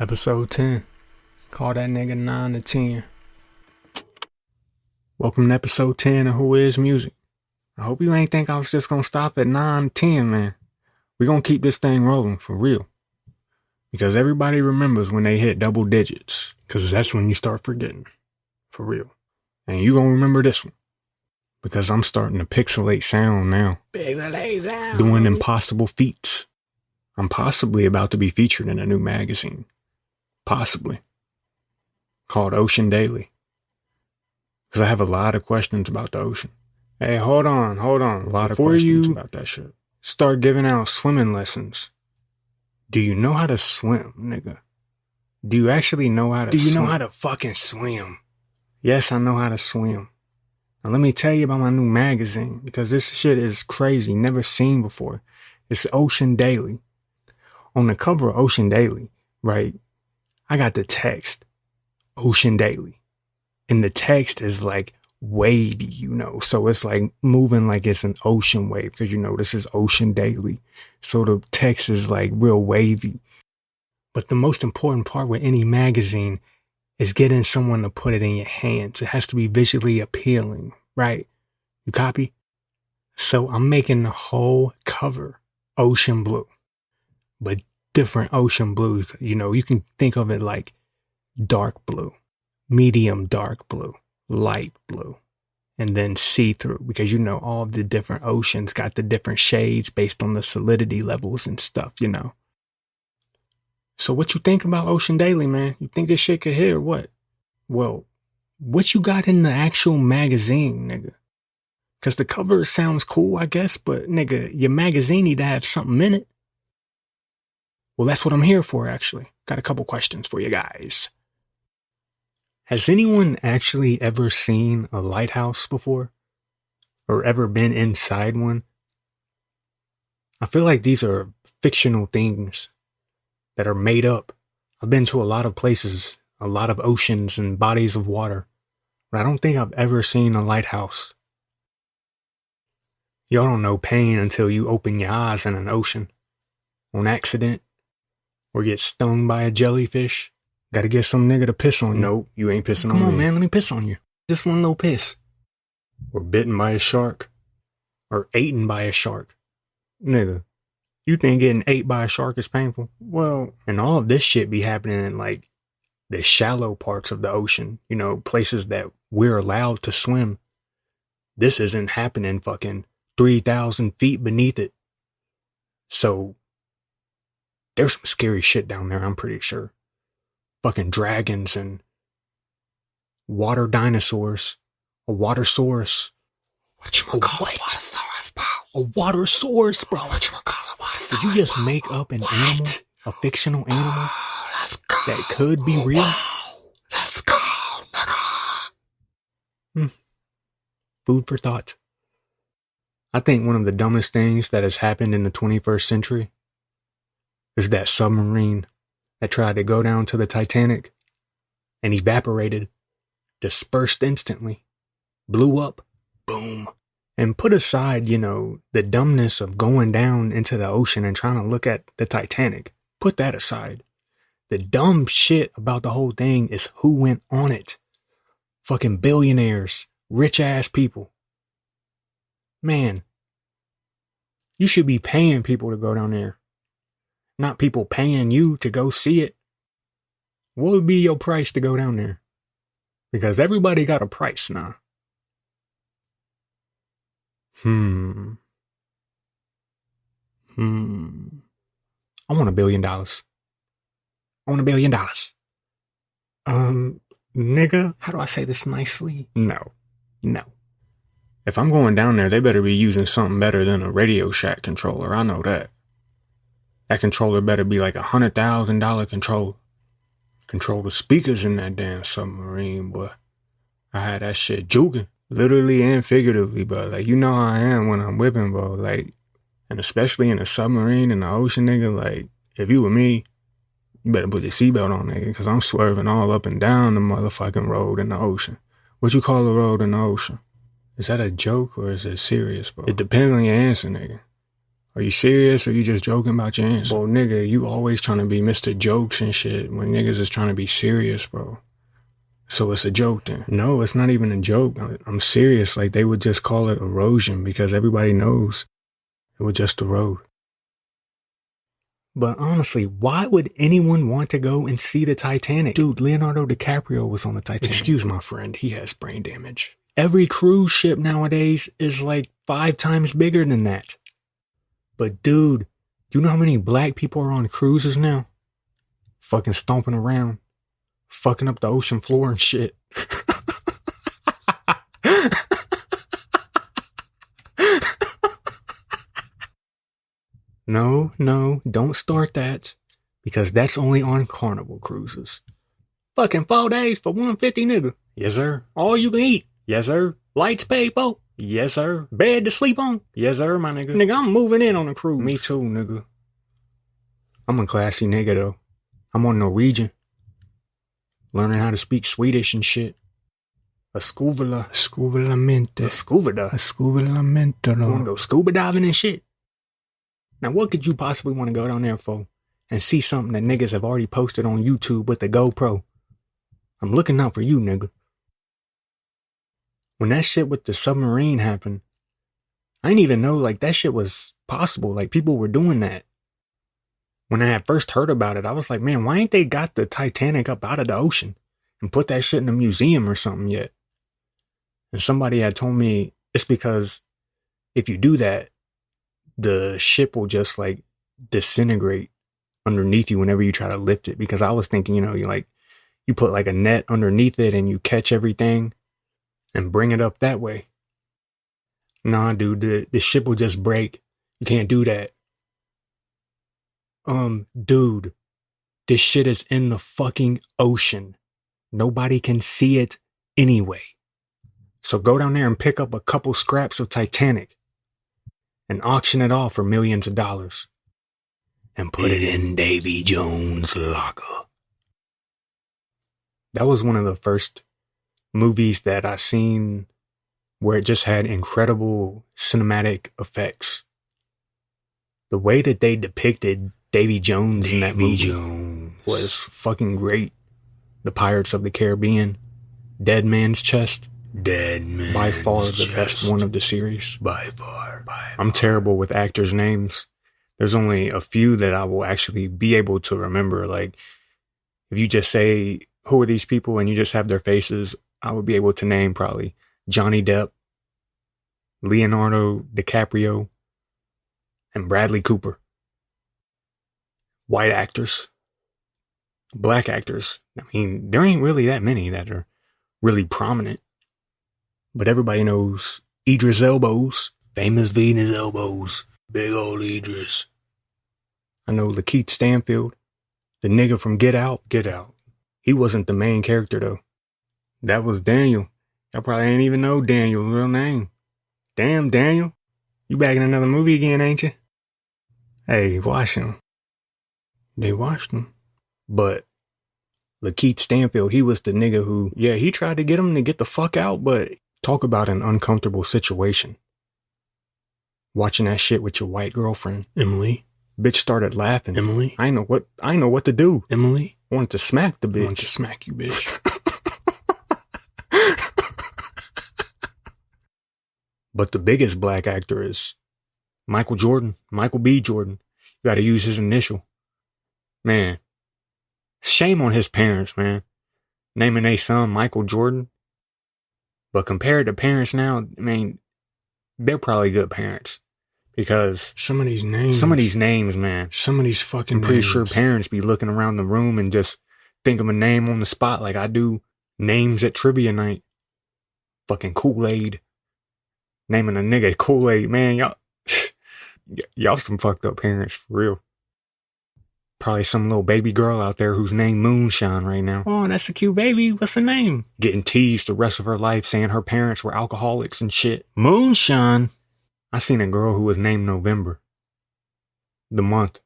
Episode 10. Call that nigga 9 to 10. Welcome to episode 10 of Who Is Music. I hope you ain't think I was just gonna stop at 9 to 10, man. We gonna keep this thing rolling, for real. Because everybody remembers when they hit double digits. Because that's when you start forgetting. For real. And you gonna remember this one. Because I'm starting to pixelate sound now. Pixelate sound. Doing impossible feats. I'm possibly about to be featured in a new magazine. Possibly. Called Ocean Daily. Because I have a lot of questions about the ocean. Hey, hold on. A lot of questions about that shit. Start giving out swimming lessons. Do you know how to swim, nigga? Do you actually know how to swim? Do you know how to fucking swim? Yes, I know how to swim. Now let me tell you about my new magazine, because this shit is crazy, never seen before. It's Ocean Daily. On the cover of Ocean Daily, right, I got the text, Ocean Daily. And the text is like wavy, you know. So it's like moving like it's an ocean wave, because, you know, this is Ocean Daily. So the text is like real wavy. But the most important part with any magazine is getting someone to put it in your hands. It has to be visually appealing, right? You copy? So I'm making the whole cover ocean blue, but different ocean blues. You know, you can think of it like dark blue, medium dark blue, light blue, and then see-through, because, you know, all of the different oceans got the different shades based on the solidity levels and stuff, you know. So what you think about Ocean Daily, man? You think this shit could hit or what? Well, what you got in the actual magazine, nigga? Because the cover sounds cool, I guess, but, nigga, your magazine need to have something in it. Well, that's what I'm here for, actually. Got a couple questions for you guys. Has anyone actually ever seen a lighthouse before? Or ever been inside one? I feel like these are fictional things that are made up. I've been to a lot of places, a lot of oceans and bodies of water, but I don't think I've ever seen a lighthouse. Y'all don't know pain until you open your eyes in an ocean on accident, or get stung by a jellyfish. Gotta get some nigga to piss on you. No, you ain't pissing on me. Come on, man, let me piss on you. Just one little piss. Or bitten by a shark. Or eaten by a shark. Nigga, you think getting ate by a shark is painful? Well, and all of this shit be happening in like the shallow parts of the ocean. You know, places that we're allowed to swim. This isn't happening fucking 3,000 feet beneath it. So there's some scary shit down there, I'm pretty sure. Fucking dragons and water dinosaurs. A watersaurus. Whatchamacallit? A watersaurus, bro. Whatchamacallit? Did you just make up an animal? A fictional animal? That could be real? Let's go, nigga. Food for thought. I think one of the dumbest things that has happened in the 21st century is that submarine that tried to go down to the Titanic and evaporated, dispersed instantly, blew up, boom. And put aside, you know, the dumbness of going down into the ocean and trying to look at the Titanic. Put that aside. The dumb shit about the whole thing is who went on it. Fucking billionaires, rich ass people. Man, you should be paying people to go down there. Not people paying you to go see it. What would be your price to go down there? Because everybody got a price now. I want $1 billion. I want $1 billion. Nigga, how do I say this nicely? No. If I'm going down there, they better be using something better than a Radio Shack controller. I know that. That controller better be like $100,000 controller. Control the speakers in that damn submarine, boy. I had that shit juking, literally and figuratively, but like, you know how I am when I'm whipping, bro. Like, and especially in a submarine in the ocean, nigga. Like, if you were me, you better put your seatbelt on, nigga, because I'm swerving all up and down the motherfucking road in the ocean. What you call a road in the ocean? Is that a joke or is it serious, bro? It depends on your answer, nigga. Are you serious or you just joking about your answer? Well, nigga, you always trying to be Mr. Jokes and shit when niggas is trying to be serious, bro. So it's a joke then? No, it's not even a joke. I'm serious. Like, they would just call it erosion because everybody knows it would just erode. But honestly, why would anyone want to go and see the Titanic? Dude, Leonardo DiCaprio was on the Titanic. Excuse my friend, he has brain damage. Every cruise ship nowadays is like 5 times bigger than that. But dude, you know how many black people are on cruises now? Fucking stomping around, fucking up the ocean floor and shit. No, don't start that. Because that's only on Carnival cruises. Fucking 4 days for $150, nigga. Yes, sir. All you can eat. Yes, sir. Lights paid for. Yes, sir. Bed to sleep on. Yes, sir, my nigga. Nigga, I'm moving in on a cruise. Me too, nigga. I'm a classy nigga, though. I'm on Norwegian. Learning how to speak Swedish and shit. A scuvala. Scuvalamente. A scuvada. A scuvalamente. I want to go scuba diving and shit. Now, what could you possibly want to go down there for and see something that niggas have already posted on YouTube with the GoPro? I'm looking out for you, nigga. When that shit with the submarine happened, I didn't even know, like, that shit was possible. Like, people were doing that. When I had first heard about it, I was like, man, why ain't they got the Titanic up out of the ocean and put that shit in a museum or something yet? And somebody had told me it's because if you do that, the ship will just, like, disintegrate underneath you whenever you try to lift it. Because I was thinking, you put, like, a net underneath it and you catch everything and bring it up that way. Nah, dude, the ship will just break. You can't do that. Dude, this shit is in the fucking ocean. Nobody can see it anyway. So go down there and pick up a couple scraps of Titanic and auction it off for millions of dollars. And put it in Davy Jones' locker. That was one of the first movies that I seen where it just had incredible cinematic effects. The way that they depicted Davy Jones in that movie was fucking great. The Pirates of the Caribbean, Dead Man's Chest, by far the best one of the series. By far. I'm terrible with actors' names. There's only a few that I will actually be able to remember. Like, if you just say, who are these people, and you just have their faces, I would be able to name probably Johnny Depp, Leonardo DiCaprio, and Bradley Cooper. White actors. Black actors. I mean, there ain't really that many that are really prominent. But everybody knows Idris Elbows. Famous Venus elbows. Big old Idris. I know Lakeith Stanfield. The nigga from Get Out. Get Out. He wasn't the main character, though. That was Daniel. I probably ain't even know Daniel's real name. Damn, Daniel. You back in another movie again, ain't you? Hey, watch him. They watched him. But Lakeith Stanfield, he was the nigga who, he tried to get him to get the fuck out, but talk about an uncomfortable situation. Watching that shit with your white girlfriend, Emily. Bitch started laughing. Emily? I know what to do. Emily? I wanted to smack the bitch. I wanted to smack you, bitch. But the biggest black actor is Michael Jordan. Michael B. Jordan. You gotta use his initial. Man. Shame on his parents, man. Naming their son Michael Jordan. But compared to parents now, I mean, they're probably good parents. Because some of these names, man. Some of these fucking I'm pretty sure parents be looking around the room and just think of a name on the spot like I do names at trivia night. Fucking Kool-Aid. Naming a nigga Kool-Aid, man. Y'all some fucked up parents, for real. Probably some little baby girl out there who's named Moonshine right now. Oh, that's a cute baby. What's her name? Getting teased the rest of her life saying her parents were alcoholics and shit. Moonshine. I seen a girl who was named November. The month.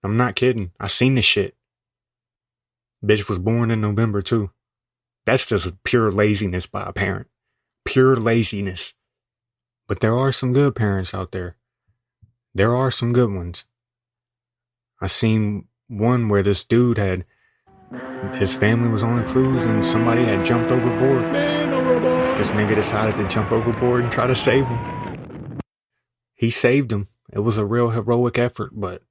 I'm not kidding. I seen this shit. Bitch was born in November too. That's just pure laziness by a parent. Pure laziness. But there are some good parents out there There are some good ones. I seen one where this dude his family was on a cruise and somebody had jumped overboard. This nigga decided to jump overboard and try to save him. He saved him. It was a real heroic effort, but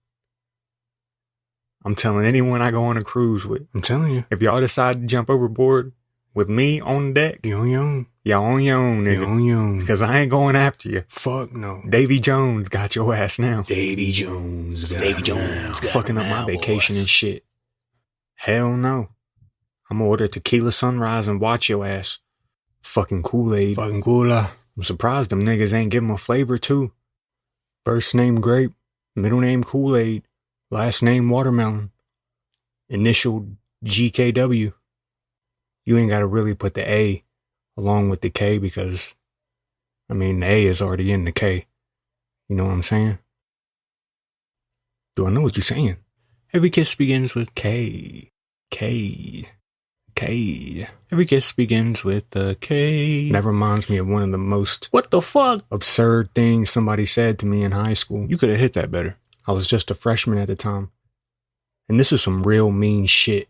I'm telling anyone I go on a cruise with, I'm telling you, if y'all decide to jump overboard with me on deck, you on your own. Y'all on your own, nigga. You on your own. Because I ain't going after you. Fuck no. Davy Jones got your ass now. Davy Jones. Fucking up my vacation and shit. Hell no. I'm gonna order tequila sunrise and watch your ass. Fucking Kool-Aid. Fucking Kool-Aid. I'm surprised them niggas ain't give him a flavor too. First name grape, middle name Kool-Aid, last name watermelon, initial GKW. You ain't gotta really put the A along with the K because, I mean, the A is already in the K. You know what I'm saying? Do I know what you're saying? Every kiss begins with K. K. K. Every kiss begins with the K. That reminds me of one of the most what the fuck absurd things somebody said to me in high school. You could have hit that better. I was just a freshman at the time. And this is some real mean shit.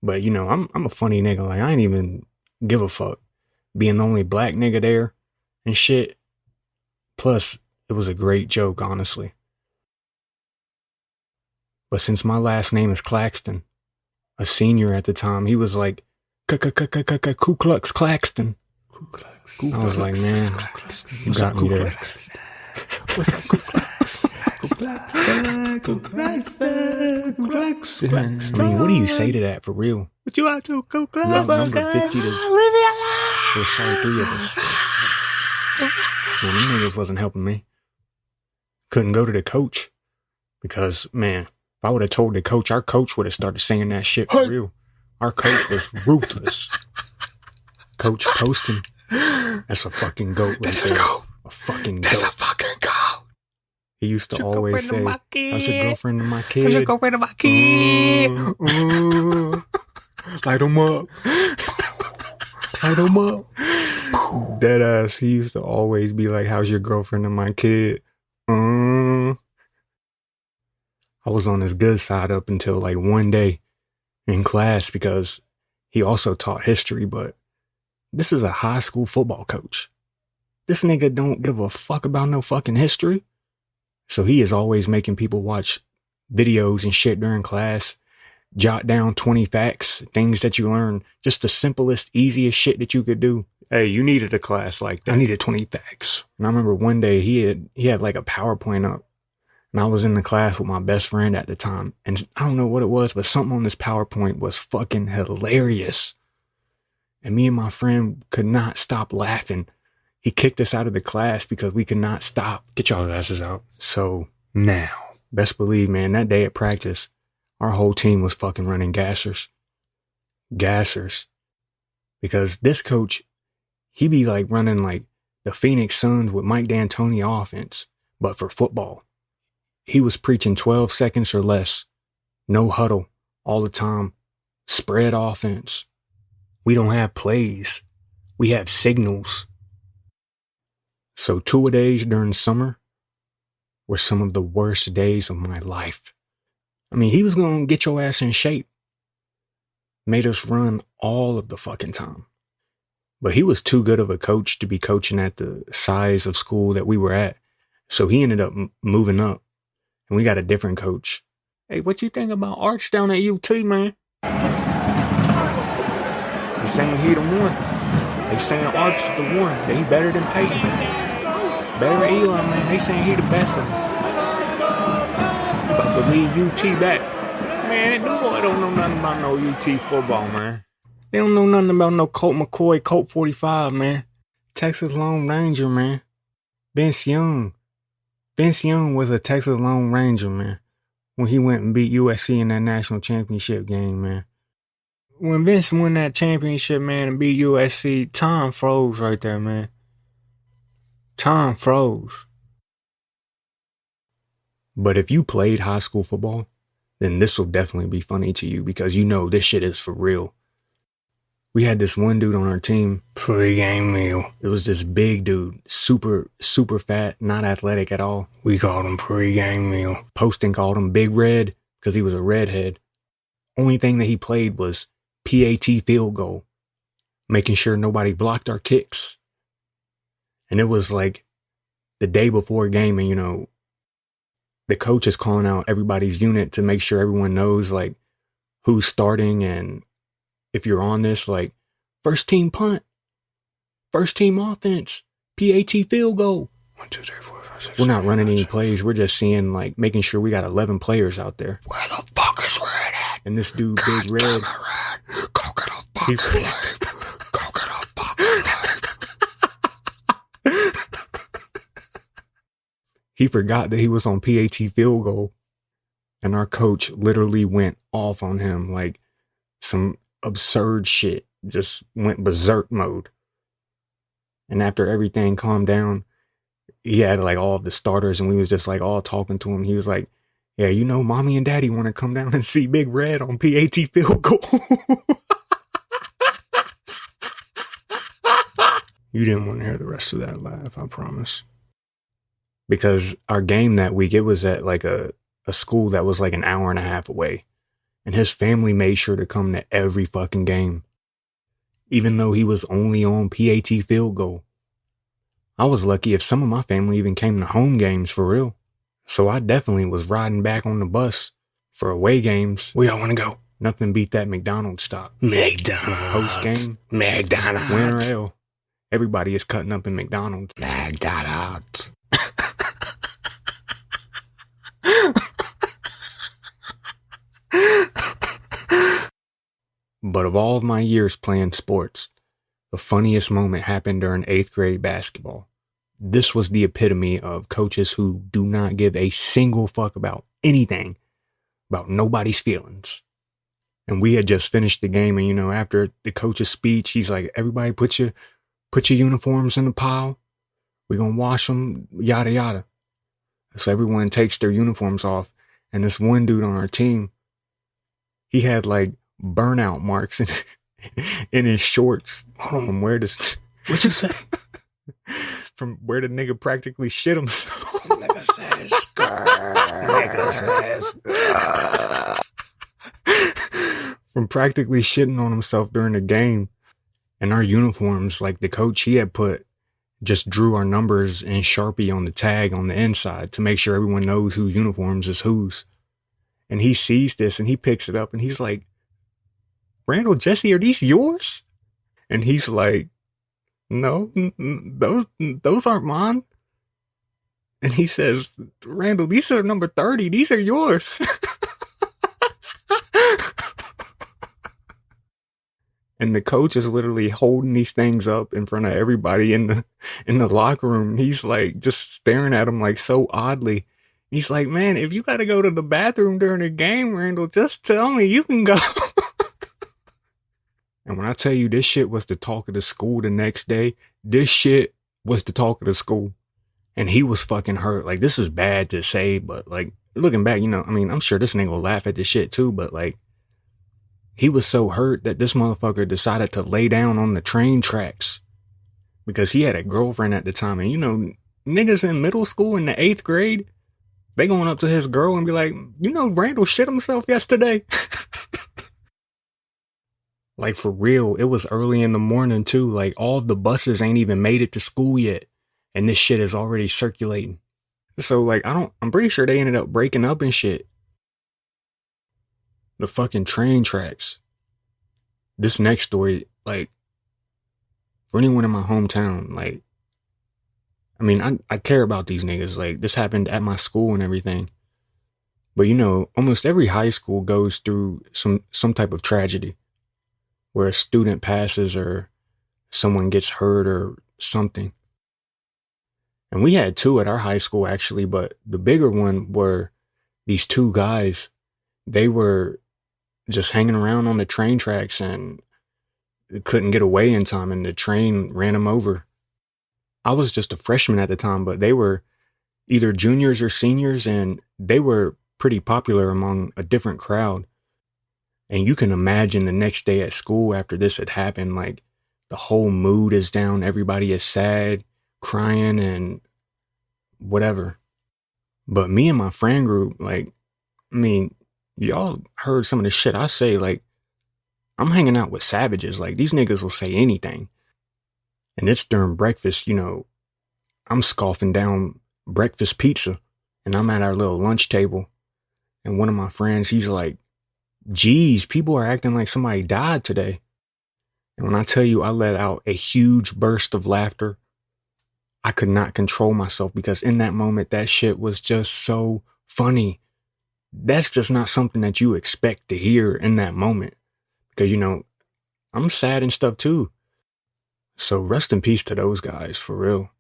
But you know, I'm a funny nigga. Like, I ain't even give a fuck. Being the only black nigga there and shit. Plus, it was a great joke, honestly. But since my last name is Claxton, a senior at the time, he was like, Ku Klux Claxton. Ku Klux. I was like, man, you got me there. What's up, Ku Klux? Ku Klux. I mean, what do you say to that for real? What you out to, Ku Klux? You outnumbered 50 to... There's probably 3 of us. Man, them niggas wasn't helping me. Couldn't go to the coach. Because, man, if I would have told the coach, our coach would have started saying that shit for real. Our coach was ruthless. Coach Poston. That's a fucking goat right That's there. a goat. A fucking goat. That's a fucking goat. He used to Your always say, girlfriend and my how's your kid? girlfriend and my kid? How's your girlfriend and my kid? Light 'em up. Light 'em up. Deadass. He used to always be like, how's your girlfriend and my kid? I was on his good side up until like one day in class because he also taught history, but this is a high school football coach. This nigga don't give a fuck about no fucking history. So he is always making people watch videos and shit during class, jot down 20 facts, things that you learn, just the simplest, easiest shit that you could do. Hey, you needed a class like that. I needed 20 facts. And I remember one day he had like a PowerPoint up. And I was in the class with my best friend at the time. And I don't know what it was, but something on this PowerPoint was fucking hilarious. And me and my friend could not stop laughing. He kicked us out of the class because we could not stop. Get y'all asses out. So now, best believe, man, that day at practice, our whole team was fucking running gassers. Gassers. Because this coach, he be like running like the Phoenix Suns with Mike D'Antoni offense, but for football. He was preaching 12 seconds or less. No huddle. All the time. Spread offense. We don't have plays. We have signals. So 2-a-days during summer were some of the worst days of my life. I mean, he was going to get your ass in shape. Made us run all of the fucking time. But he was too good of a coach to be coaching at the size of school that we were at. So he ended up moving up. And we got a different coach. Hey, what you think about Arch down at UT, man? They saying he the one. They saying Arch is the one. That he better than Peyton. Better than Eli, man. They saying he the best of them. But believe UT back. Man, them boy don't know nothing about no UT football, man. They don't know nothing about no Colt McCoy, Colt 45, man. Texas Lone Ranger, man. Vince Young. Vince Young was a Texas Lone Ranger, man, when he went and beat USC in that national championship game, man. When Vince won that championship, man, and beat USC, time froze right there, man. Time froze. But if you played high school football, then this will definitely be funny to you because you know this shit is for real. We had this one dude on our team. Pre-game meal. It was this big dude, super, super fat, not athletic at all. We called him pre-game meal. Poston called him Big Red because he was a redhead. Only thing that he played was PAT field goal, making sure nobody blocked our kicks. And it was like the day before a game, and, you know, the coach is calling out everybody's unit to make sure everyone knows, like, who's starting, and if you're on this, like, first team punt, first team offense, PAT field goal. 1, 2, 3, 4, 5, 6. We're not running any plays. We're just seeing, like, making sure we got 11 players out there. Where the fuck is Red at? And this dude, God Big Red. Red. Go get a fucking life. Go get a fucking life. He forgot that he was on PAT field goal. And our coach literally went off on him, like some absurd shit. Just went berserk mode. And after everything calmed down, he had like all of the starters, and we was just like all talking to him. He was like, yeah, you know, mommy and daddy want to come down and see Big Red on PAT field goal. You didn't want to hear the rest of that laugh, I promise. Because our game that week, it was at like a school that was like an hour and a half away. And his family made sure to come to every fucking game, even though he was only on PAT field goal. I was lucky if some of my family even came to home games for real. So I definitely was riding back on the bus for away games. Where y'all want to go? Nothing beat that McDonald's stop. McDonald's. Post game, McDonald's. win or hell, everybody is cutting up in McDonald's. McDonald's. But of all of my years playing sports, the funniest moment happened during 8th grade basketball. This was the epitome of coaches who do not give a single fuck about anything, about nobody's feelings. And we had just finished the game, and, you know, after the coach's speech, he's like, everybody put your uniforms in the pile. We're going to wash them, yada, yada. So everyone takes their uniforms off, and this one dude on our team, he had like burnout marks in his shorts from where this... What you say? From where the nigga practically shit himself. Nigga says, nigga says, From practically shitting on himself during the game. And our uniforms, like the coach, he had just drew our numbers in Sharpie on the tag on the inside to make sure everyone knows whose uniforms is whose. And he sees this and he picks it up and he's like, Randall, Jesse, are these yours? And he's like, no, those aren't mine. And he says, Randall, these are number 30. These are yours. And the coach is literally holding these things up in front of everybody in the locker room. He's like just staring at him like so oddly. He's like, man, if you got to go to the bathroom during the game, Randall, just tell me, you can go. And when I tell you this shit was the talk of the school the next day, this shit was the talk of the school. And he was fucking hurt. Like, this is bad to say, but like looking back, you know, I mean, I'm sure this nigga will laugh at this shit too, but like, he was so hurt that this motherfucker decided to lay down on the train tracks because he had a girlfriend at the time. And, you know, niggas in middle school in the 8th grade, they going up to his girl and be like, you know, Randall shit himself yesterday. Like, for real, it was early in the morning too. Like, all the buses ain't even made it to school yet. And this shit is already circulating. So like, I'm pretty sure they ended up breaking up and shit. The fucking train tracks. This next story, like, for anyone in my hometown, like, I mean, I care about these niggas. Like, this happened at my school and everything. But, you know, almost every high school goes through some type of tragedy where a student passes or someone gets hurt or something. And we had 2 at our high school, actually, but the bigger one were these 2 guys. They were just hanging around on the train tracks and couldn't get away in time, and the train ran them over. I was just a freshman at the time, but they were either juniors or seniors, and they were pretty popular among a different crowd. And you can imagine the next day at school after this had happened, like the whole mood is down. Everybody is sad, crying and whatever. But me and my friend group, like, I mean, y'all heard some of the shit I say. Like, I'm hanging out with savages. Like, these niggas will say anything. And it's during breakfast, you know, I'm scoffing down breakfast pizza. And I'm at our little lunch table. And one of my friends, he's like, geez, people are acting like somebody died today. And when I tell you I let out a huge burst of laughter, I could not control myself because in that moment, that shit was just so funny. That's just not something that you expect to hear in that moment. Because, you know, I'm sad and stuff too. So rest in peace to those guys, for real.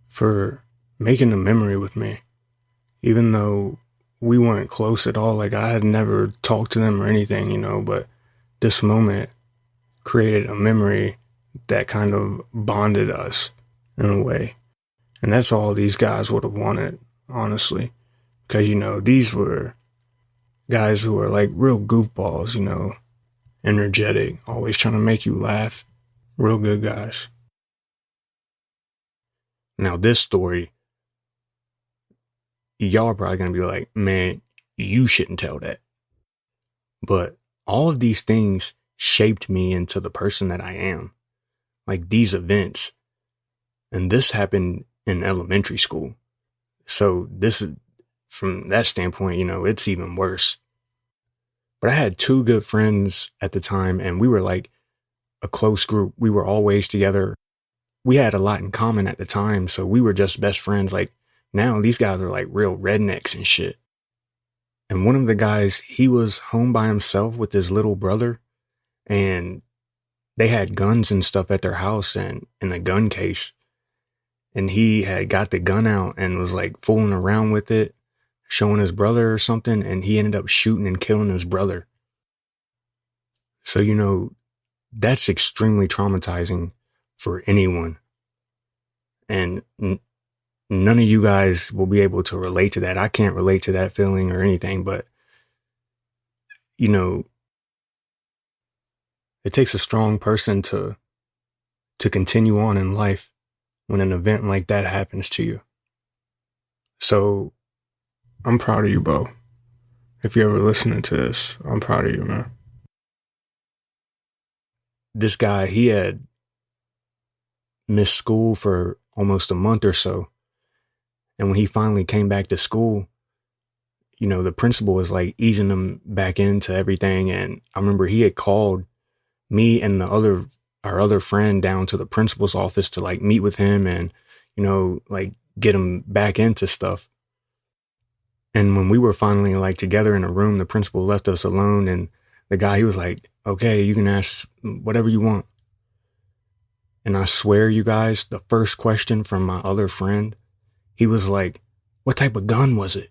For making a memory with me. Even though we weren't close at all, like I had never talked to them or anything, you know, but this moment created a memory that kind of bonded us in a way. And that's all these guys would have wanted, honestly. Because, you know, these were guys who were like real goofballs, you know, energetic, always trying to make you laugh. Real good guys. Now, this story, y'all are probably going to be like, man, you shouldn't tell that. But all of these things shaped me into the person that I am. Like these events. And this happened in elementary school. So this is, from that standpoint, you know, it's even worse. But I had two good friends at the time, and we were like a close group. We were always together. We had a lot in common at the time, so we were just best friends. Like now these guys are like real rednecks and shit. And one of the guys, he was home by himself with his little brother, and they had guns and stuff at their house and in a gun case. And he had got the gun out and was like fooling around with it, showing his brother or something, and he ended up shooting and killing his brother. So, you know, that's extremely traumatizing for anyone. And none of you guys will be able to relate to that. I can't relate to that feeling or anything, but, you know, it takes a strong person to continue on in life when an event like that happens to you. So I'm proud of you, Bo. If you're ever listening to this, I'm proud of you, man. This guy, he had missed school for almost a month or so. And when he finally came back to school, you know, the principal was like easing him back into everything. And I remember he had called me and our other friend down to the principal's office to like meet with him and, you know, like get him back into stuff. And when we were finally like together in a room, the principal left us alone, and the guy, he was like, okay, you can ask whatever you want. And I swear, you guys, the first question from my other friend, he was like, what type of gun was it?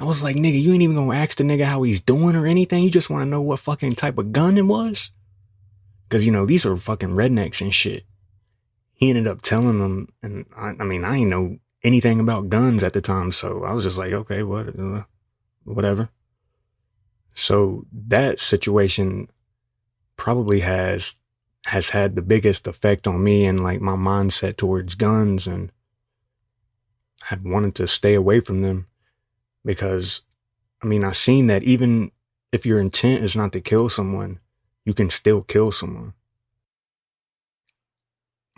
I was like, nigga, you ain't even gonna ask the nigga how he's doing or anything. You just want to know what fucking type of gun it was? Because, you know, these are fucking rednecks and shit. He ended up telling them, and I mean, I ain't know anything about guns at the time, so I was just like, okay, whatever. So that situation probably has had the biggest effect on me and like my mindset towards guns, and I wanted to stay away from them because, I mean, I've seen that even if your intent is not to kill someone, you can still kill someone.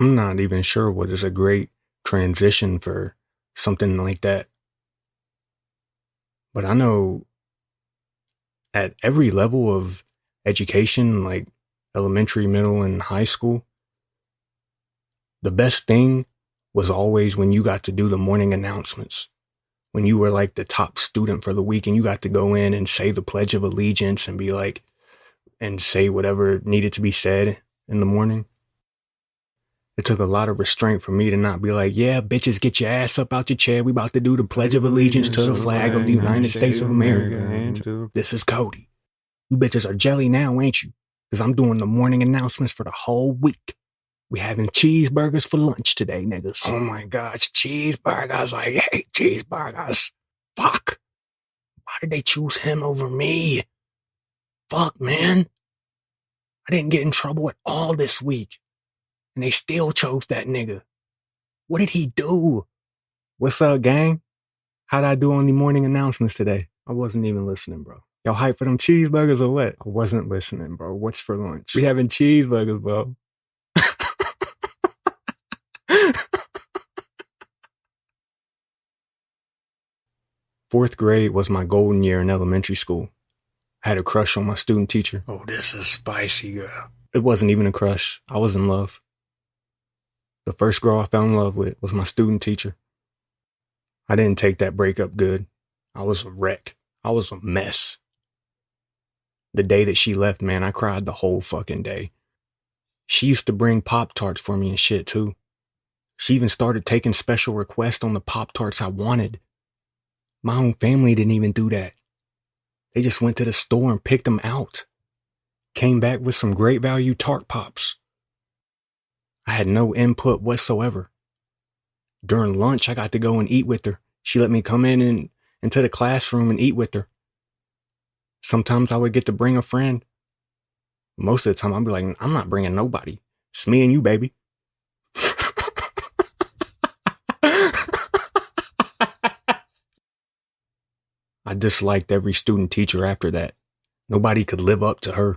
I'm not even sure what is a great transition for something like that. But I know at every level of education, like elementary, middle, and high school, the best thing was always when you got to do the morning announcements. When you were like the top student for the week and you got to go in and say the Pledge of Allegiance and be like, and say whatever needed to be said in the morning. It took a lot of restraint for me to not be like, yeah, bitches, get your ass up out your chair. We about to do the Pledge of Allegiance to the flag of the United States of America. And this is Cody. You bitches are jelly now, ain't you? Because I'm doing the morning announcements for the whole week. We having cheeseburgers for lunch today, niggas. Oh my gosh, cheeseburgers. I hate cheeseburgers. Fuck. Why did they choose him over me? fuck, man? I didn't get in trouble at all this week. And they still chose that nigga. What did he do? What's up, gang? How'd I do on the morning announcements today? I wasn't even listening, bro. Y'all hype for them cheeseburgers or what? I wasn't listening, bro. What's for lunch? We having cheeseburgers, bro. Fourth grade was my golden year in elementary school. I had a crush on my student teacher. Oh, this is spicy, girl. It wasn't even a crush. I was in love. The first girl I fell in love with was my student teacher. I didn't take that breakup good. I was a wreck. I was a mess. The day that she left, man, I cried the whole fucking day. She used to bring Pop-Tarts for me and shit, too. She even started taking special requests on the Pop-Tarts I wanted. My own family didn't even do that. They just went to the store and picked them out. Came back with some great value Tart Pops. I had no input whatsoever. During lunch, I got to go and eat with her. She let me come into the classroom and eat with her. Sometimes I would get to bring a friend. Most of the time, I'd be like, I'm not bringing nobody. It's me and you, baby. I disliked every student teacher after that. Nobody could live up to her.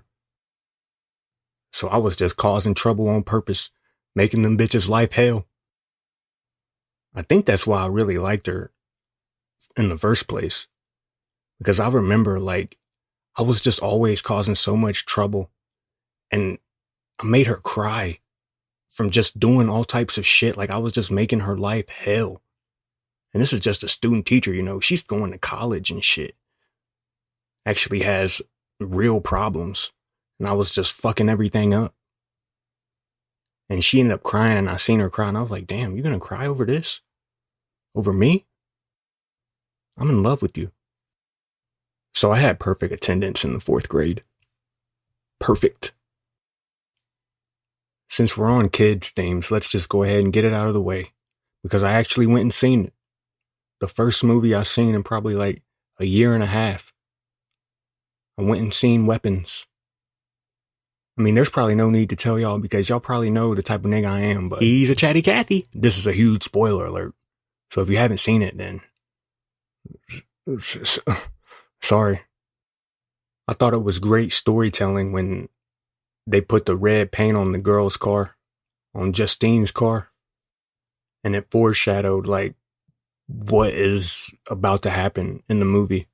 So I was just causing trouble on purpose, making them bitches' life hell. I think that's why I really liked her in the first place. Because I remember, I was just always causing so much trouble. And I made her cry from just doing all types of shit. I was just making her life hell. And this is just a student teacher, she's going to college and shit. Actually has real problems. And I was just fucking everything up. And she ended up crying, and I seen her cry, and I was like, damn, you're gonna cry over this? Over me? I'm in love with you. So I had perfect attendance in the fourth grade. Perfect. Since we're on kids themes, let's just go ahead and get it out of the way. Because I actually went and seen it. The first movie I seen in probably a year and a half. I went and seen Weapons. I mean, there's probably no need to tell y'all because y'all probably know the type of nigga I am, but he's a chatty Cathy. This is a huge spoiler alert. So if you haven't seen it, then sorry. I thought it was great storytelling when they put the red paint on the girl's car, on Justine's car, and it foreshadowed what is about to happen in the movie.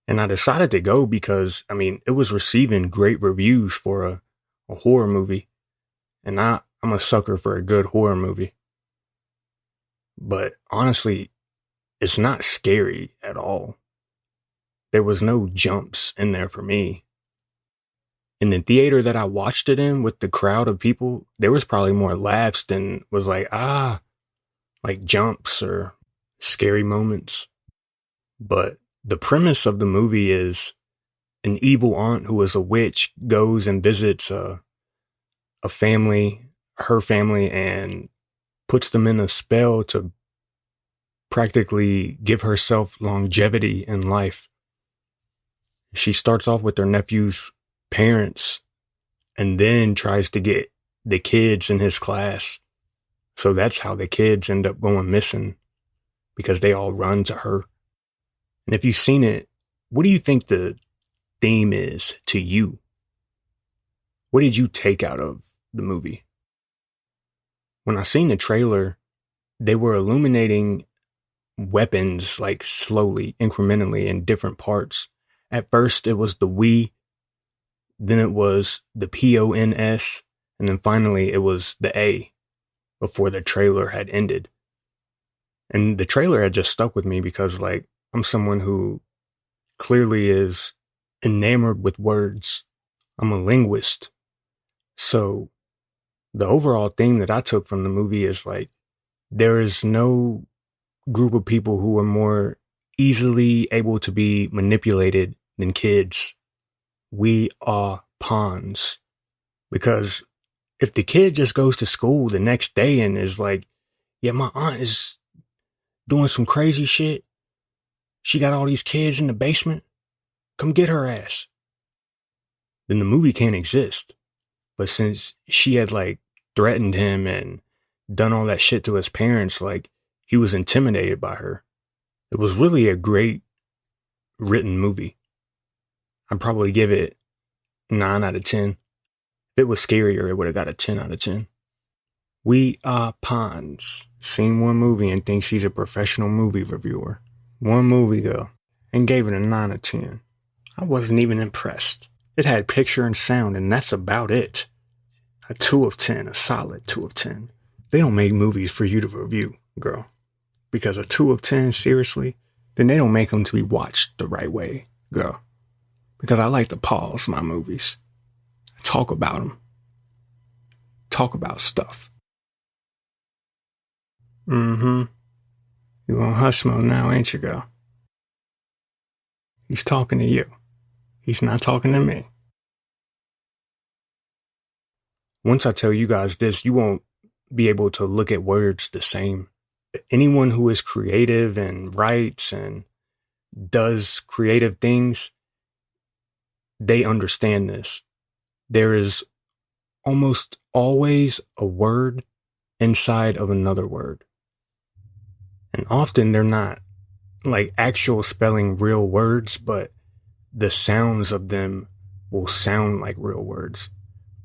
And I decided to go because, it was receiving great reviews for a horror movie. And I'm a sucker for a good horror movie. But honestly, it's not scary at all. There was no jumps in there for me. In the theater that I watched it in with the crowd of people, there was probably more laughs than was jumps or scary moments. But the premise of the movie is an evil aunt who is a witch goes and visits a family, her family, and puts them in a spell to practically give herself longevity in life. She starts off with her nephew's parents and then tries to get the kids in his class. So that's how the kids end up going missing because they all run to her. And if you've seen it, what do you think the theme is to you? What did you take out of the movie? When I seen the trailer, they were illuminating weapons slowly, incrementally in different parts. At first, it was the we, then it was the PONS, and then finally it was the A before the trailer had ended. And the trailer had just stuck with me because I'm someone who clearly is enamored with words. I'm a linguist. So the overall theme that I took from the movie is there is no group of people who are more easily able to be manipulated than kids. We are pawns. Because if the kid just goes to school the next day and is yeah, my aunt is doing some crazy shit. She got all these kids in the basement. Come get her ass. then the movie can't exist. But since she had like threatened him and done all that shit to his parents, like he was intimidated by her. It was really a great written movie. I'd probably give it 9 out of 10. If it was scarier, it would have got a 10 out of 10. We are Pons. Seen one movie and thinks he's a professional movie reviewer. One movie though, and gave it a 9 out of 10. I wasn't even impressed. It had picture and sound, and that's about it. A 2 of 10, a solid 2 of 10. They don't make movies for you to review, girl. Because a 2 of 10, seriously, then they don't make them to be watched the right way, girl. Because I like to pause my movies. Talk about them. Talk about stuff. You on hush mode now, ain't you, girl? He's talking to you. He's not talking to me. Once I tell you guys this, you won't be able to look at words the same. Anyone who is creative and writes and does creative things, they understand this. There is almost always a word inside of another word. And often they're not like actual spelling real words, but the sounds of them will sound like real words.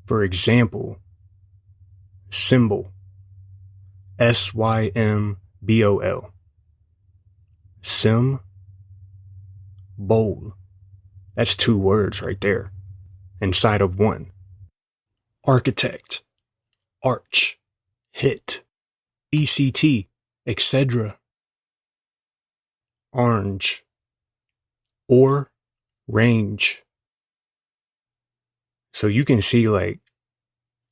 For example, symbol. SYMBOL. Sim. Bowl. That's 2 words right there. Inside of one. Architect. Arch. Hit. ECT. Etc. Orange. Or. Range. So you can see, like,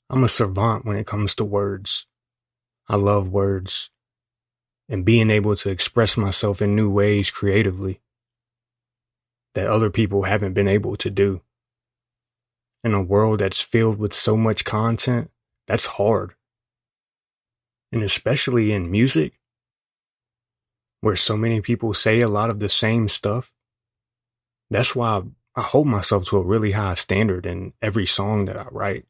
I'm a savant when it comes to words. I love words and being able to express myself in new ways creatively that other people haven't been able to do. In a world that's filled with so much content, that's hard. And especially in music, where so many people say a lot of the same stuff, that's why I hold myself to a really high standard in every song that I write.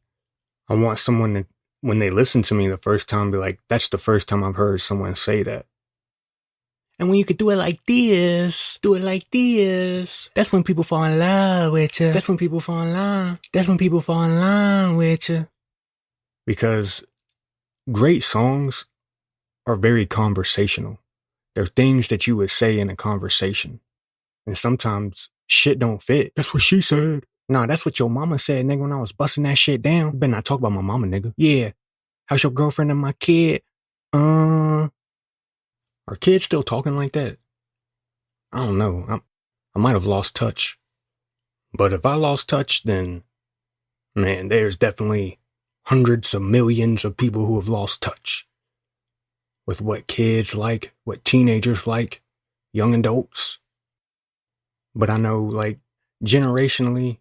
I want someone to, when they listen to me the first time, be like, that's the first time I've heard someone say that. And when you could do it like this, that's when people fall in love with you. That's when people fall in love. That's when people fall in love with you. Because great songs are very conversational. They're things that you would say in a conversation. And sometimes shit don't fit. That's what she said. Nah, that's what your mama said, nigga, when I was busting that shit down. You better not talk about my mama, nigga. Yeah. How's your girlfriend and my kid? Are kids still talking like that? I don't know. I might have lost touch. But if I lost touch, then, man, there's definitely hundreds of millions of people who have lost touch with what kids like, what teenagers like, young adults. But I know, like, generationally,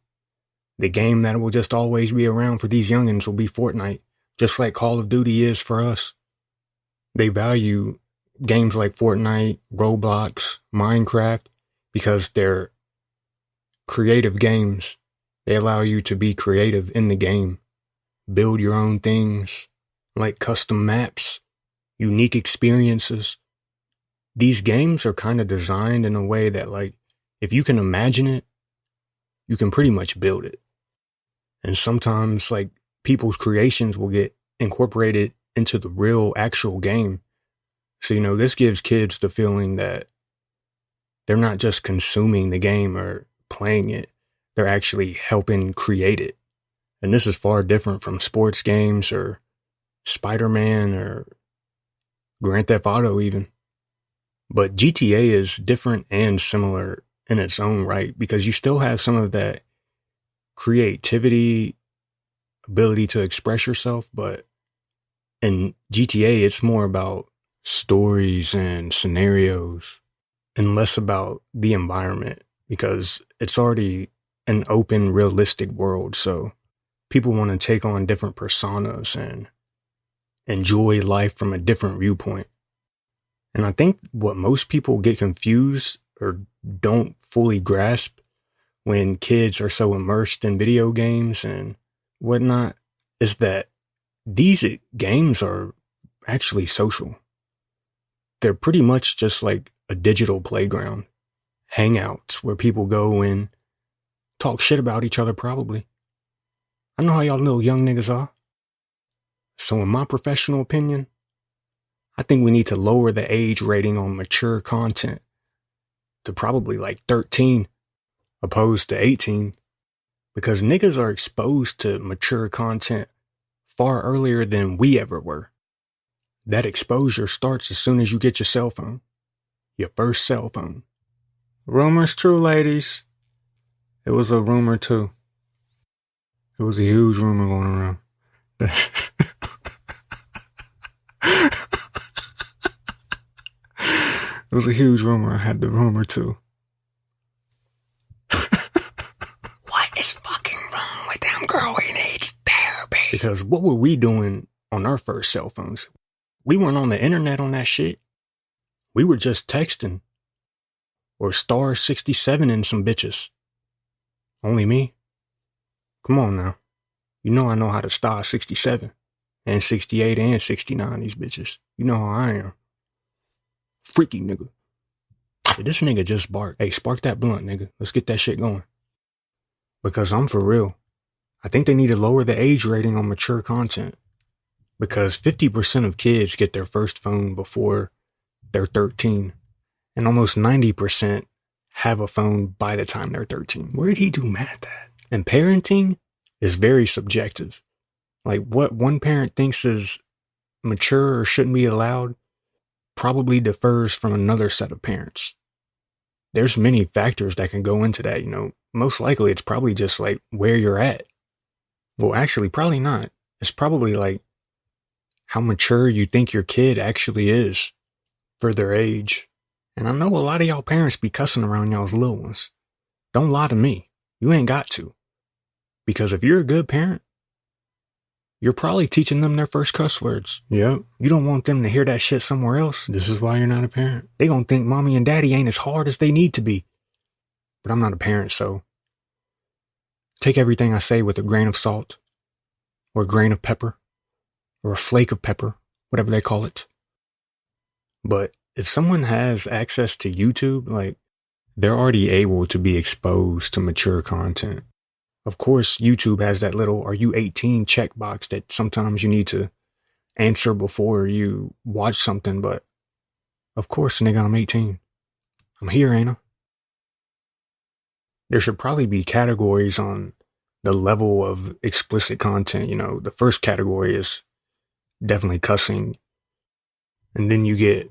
the game that will just always be around for these youngins will be Fortnite, just like Call of Duty is for us. They value games like Fortnite, Roblox, Minecraft, because they're creative games. They allow you to be creative in the game, build your own things, like custom maps, unique experiences. These games are kind of designed in a way that, like, if you can imagine it, you can pretty much build it. And sometimes, like, people's creations will get incorporated into the real, actual game. So, you know, this gives kids the feeling that they're not just consuming the game or playing it, they're actually helping create it. And this is far different from sports games or Spider-Man or Grand Theft Auto even. But GTA is different and similar in its own right, because you still have some of that creativity, ability to express yourself, but in GTA, it's more about stories and scenarios and less about the environment, because it's already an open, realistic world. So people want to take on different personas and enjoy life from a different viewpoint. And I think what most people get confused or don't fully grasp when kids are so immersed in video games and whatnot is that these games are actually social. They're pretty much just like a digital playground, hangouts where people go and talk shit about each other probably. I know how y'all little young niggas are. So in my professional opinion, I think we need to lower the age rating on mature content to probably like 13 opposed to 18 because niggas are exposed to mature content far earlier than we ever were. That exposure starts as soon as you get your cell phone, your first cell phone. Rumor's true, ladies. It was a rumor too. It was a huge rumor going around. It was a huge rumor. I had the rumor too. What is fucking wrong with them, girl? We need therapy. Because what were we doing on our first cell phones? We weren't on the internet on that shit. We were just texting. Or star 67 and some bitches. Only me? Come on now. You know I know how to star 67. And 68 and 69, these bitches. You know how I am. Freaky nigga. Hey, this nigga just barked. Hey, spark that blunt, nigga. Let's get that shit going. Because I'm for real. I think they need to lower the age rating on mature content. Because 50% of kids get their first phone before they're 13. And almost 90% have a phone by the time they're 13. Where did he do math at? And parenting is very subjective. Like what one parent thinks is mature or shouldn't be allowed probably differs from another set of parents. There's many factors that can go into that, Most likely it's probably just like where you're at. Well, actually, probably not. It's probably like how mature you think your kid actually is for their age. And I know a lot of y'all parents be cussing around y'all's little ones. Don't lie to me. You ain't got to. Because if you're a good parent, you're probably teaching them their first cuss words. Yep. You don't want them to hear that shit somewhere else. This is why you're not a parent. They gonna think mommy and daddy ain't as hard as they need to be. But I'm not a parent, so take everything I say with a grain of salt, or a grain of pepper, or a flake of pepper, whatever they call it. But if someone has access to YouTube, like, they're already able to be exposed to mature content. Of course, YouTube has that little, are you 18 checkbox that sometimes you need to answer before you watch something, but of course, nigga, I'm 18. I'm here, ain't I? There should probably be categories on the level of explicit content. The first category is definitely cussing. And then you get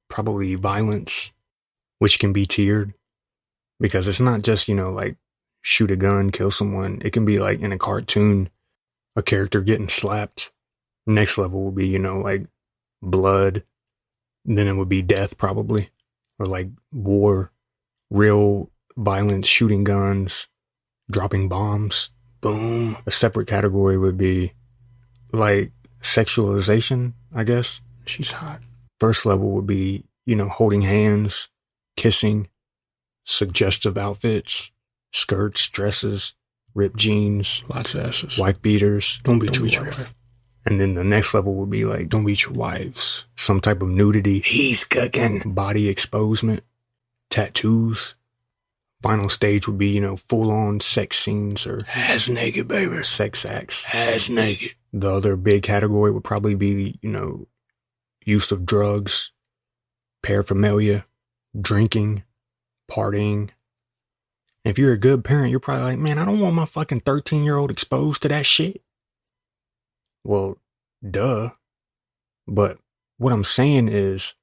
probably violence, which can be tiered. Because it's not just, like shoot a gun, kill someone. It can be like in a cartoon, a character getting slapped. Next level will be, like blood. Then it would be death probably. Or like war, real violence, shooting guns, dropping bombs. Boom. A separate category would be like sexualization, I guess. She's hot. First level would be, holding hands, kissing, suggestive outfits, skirts, dresses, ripped jeans, lots of asses, wife beaters. Don't beat your wife. And then the next level would be like, don't beat your wives. Some type of nudity. He's cooking. Body exposement, tattoos. Final stage would be, full on sex scenes or ass naked, baby. Sex acts. Ass naked. The other big category would probably be, use of drugs, paraphernalia, drinking, partying. If you're a good parent, you're probably like, man, I don't want my fucking 13-year-old exposed to that shit. Well, duh. But what I'm saying is,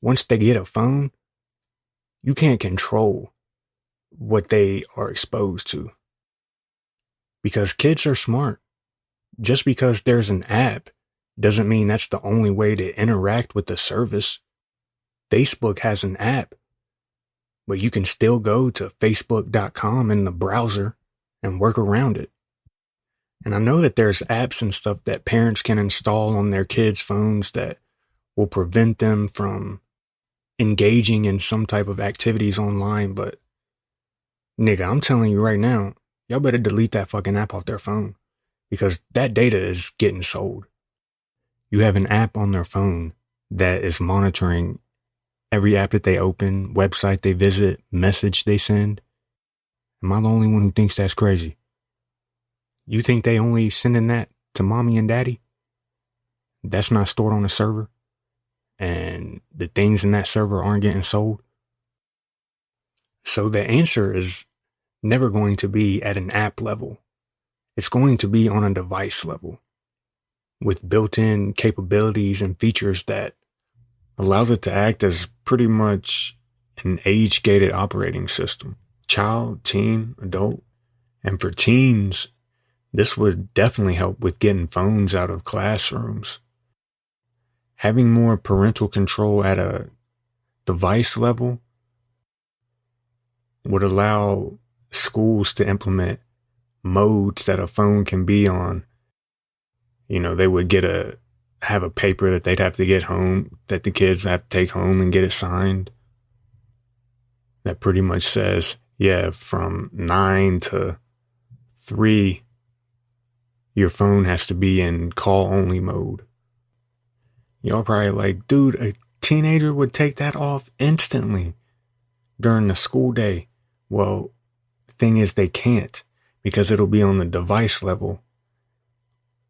once they get a phone, you can't control what they are exposed to. Because kids are smart. Just because there's an app doesn't mean that's the only way to interact with the service. Facebook has an app, but you can still go to facebook.com in the browser and work around it. And I know that there's apps and stuff that parents can install on their kids' phones that will prevent them from engaging in some type of activities online, but Nigga, I'm telling you right now, y'all better delete that fucking app off their phone because that data is getting sold. You have an app on their phone that is monitoring every app that they open, website they visit, message they send. Am I the only one who thinks that's crazy? You think they only sending that to mommy and daddy? That's not stored on a server? And the things in that server aren't getting sold? So the answer is never going to be at an app level. It's going to be on a device level with built-in capabilities and features that allows it to act as pretty much an age-gated operating system. Child, teen, adult. And for teens, this would definitely help with getting phones out of classrooms. Having more parental control at a device level would allow schools to implement modes that a phone can be on. You know, they would have a paper that they'd have to get home, that the kids have to take home and get it signed. That pretty much says, yeah, from 9 to 3, your phone has to be in call-only mode. Y'all probably like, dude, a teenager would take that off instantly during the school day. Well, the thing is they can't because it'll be on the device level.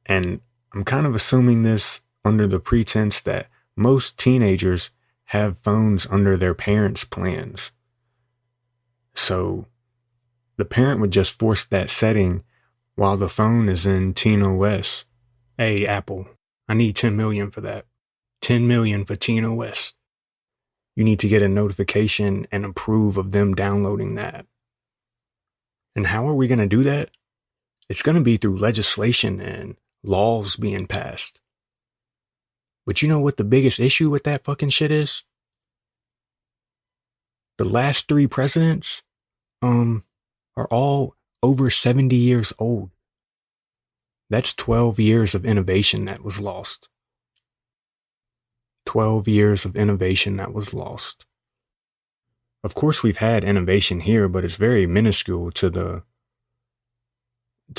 And I'm kind of assuming this under the pretense that most teenagers have phones under their parents' plans. So the parent would just force that setting while the phone is in Teen OS. Hey, Apple, I need 10 million for that. 10 million for Teen OS. You need to get a notification and approve of them downloading that. And how are we going to do that? It's going to be through legislation and laws being passed. But you know what the biggest issue with that fucking shit is? The last 3 presidents, are all over 70 years old. That's 12 years of innovation that was lost. 12 years of innovation that was lost. Of course, we've had innovation here, but it's very minuscule to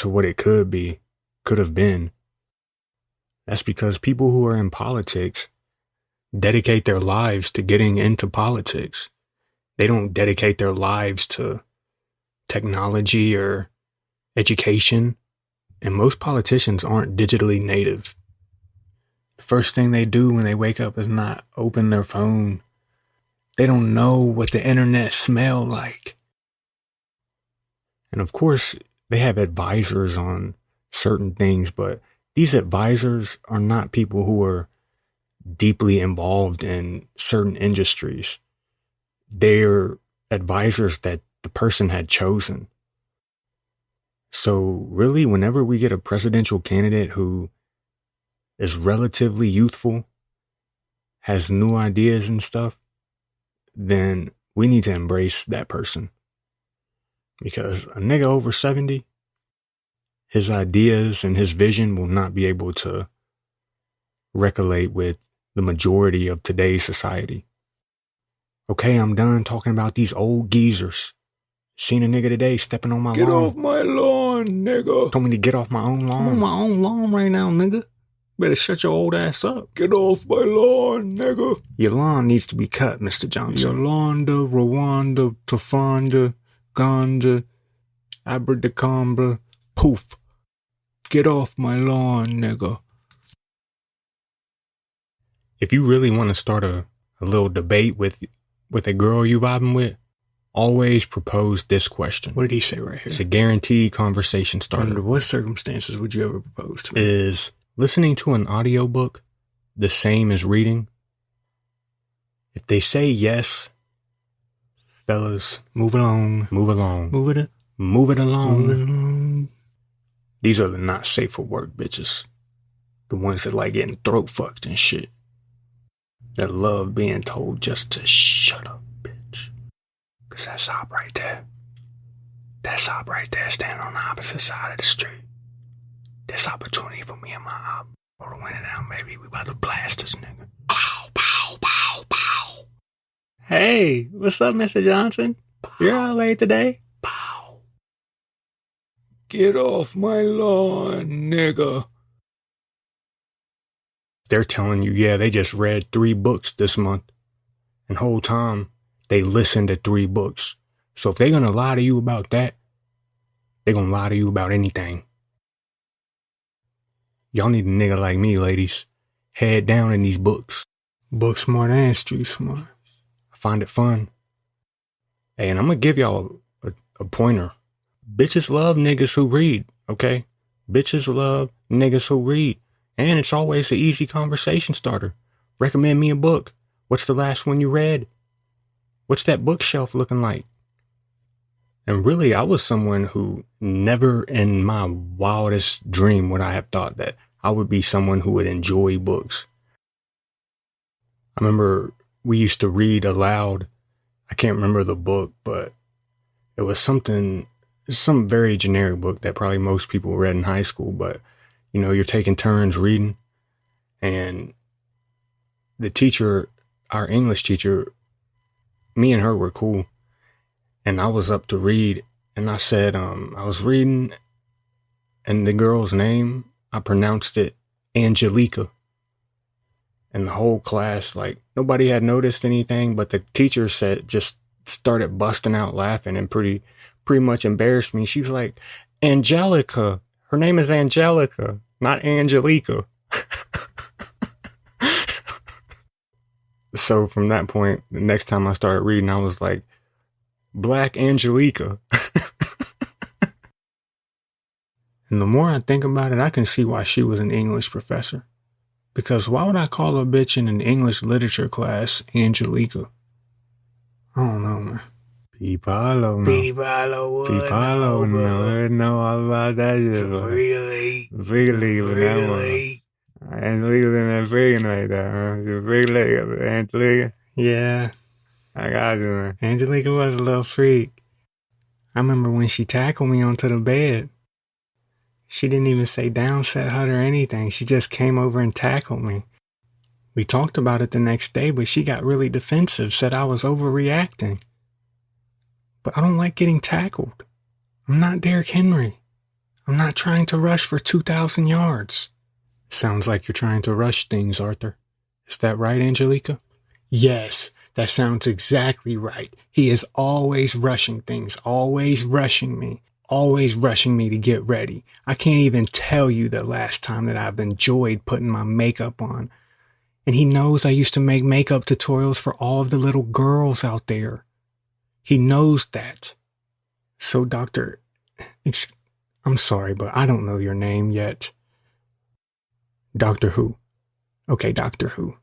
what it could have been. That's because people who are in politics dedicate their lives to getting into politics. They don't dedicate their lives to technology or education. And most politicians aren't digitally native. The first thing they do when they wake up is not open their phone. They don't know what the internet smells like. And of course, they have advisors on certain things, but these advisors are not people who are deeply involved in certain industries. They're advisors that the person had chosen. So really, whenever we get a presidential candidate who is relatively youthful, has new ideas and stuff, then we need to embrace that person. Because a nigga over 70, his ideas and his vision will not be able to recollate with the majority of today's society. Okay, I'm done talking about these old geezers. Seen a nigga today stepping on my lawn. Get off my lawn, nigga. Told me to get off my own lawn. I'm on my own lawn right now, nigga. Better shut your old ass up. Get off my lawn, nigga. Your lawn needs to be cut, Mr. Johnson. Yolanda, Rwanda, Tafanda, Ganja, Abracadabra, poof. Get off my lawn, nigga. If you really want to start a little debate with a girl you vibing with, always propose this question. What did he say right here? It's a guaranteed conversation starter. Under what circumstances would you ever propose to me? Is listening to an audiobook the same as reading? If they say yes, fellas, move along. Move it along. Move it along. These are the not safe for work bitches. The ones that like getting throat fucked and shit. That love being told just to shut up, bitch. Cause that's op right there. That's op right there standing on the opposite side of the street. This opportunity for me and my op. Roll the window down, baby. We about to blast this nigga. Pow, pow, pow, pow. Hey, what's up, Mr. Johnson? You're out late today? Pow. Get off my lawn, nigga. They're telling you, yeah, they just read 3 books this month. And whole time, they listened to 3 books. So if they're going to lie to you about that, they're going to lie to you about anything. Y'all need a nigga like me, ladies. Head down in these books. Book smart and street smart. I find it fun. Hey, and I'm going to give y'all a pointer. Bitches love niggas who read, okay? Bitches love niggas who read. And it's always an easy conversation starter. Recommend me a book. What's the last one you read? What's that bookshelf looking like? And really, I was someone who never in my wildest dream would I have thought that I would be someone who would enjoy books. I remember we used to read aloud. I can't remember the book, but it was some very generic book that probably most people read in high school. But, you know, you're taking turns reading. And the teacher, our English teacher, me and her were cool. And I was up to read, and I said, I was reading, and the girl's name, I pronounced it Angelica. And the whole class, like, nobody had noticed anything, but the teacher just started busting out laughing and pretty much embarrassed me. She was like, Angelica. Her name is Angelica, not Angelica. So from that point, the next time I started reading, I was like, Black Angelica. And the more I think about it, I can see why she was an English professor. Because why would I call a bitch in an English literature class Angelica? I don't know, man. Pipalo know all about that shit. Really? Angelica's in that freaking like that, huh? The freaking Angelica. Yeah. I got you, man. Angelica was a little freak. I remember when she tackled me onto the bed. She didn't even say down, set, hut, or anything. She just came over and tackled me. We talked about it the next day, but she got really defensive, said I was overreacting. But I don't like getting tackled. I'm not Derrick Henry. I'm not trying to rush for 2,000 yards. Sounds like you're trying to rush things, Arthur. Is that right, Angelica? Yes. That sounds exactly right. He is always rushing things, always rushing me to get ready. I can't even tell you the last time that I've enjoyed putting my makeup on. And he knows I used to make makeup tutorials for all of the little girls out there. He knows that. So, Doctor, I'm sorry, but I don't know your name yet. Doctor Who. Okay, Doctor Who.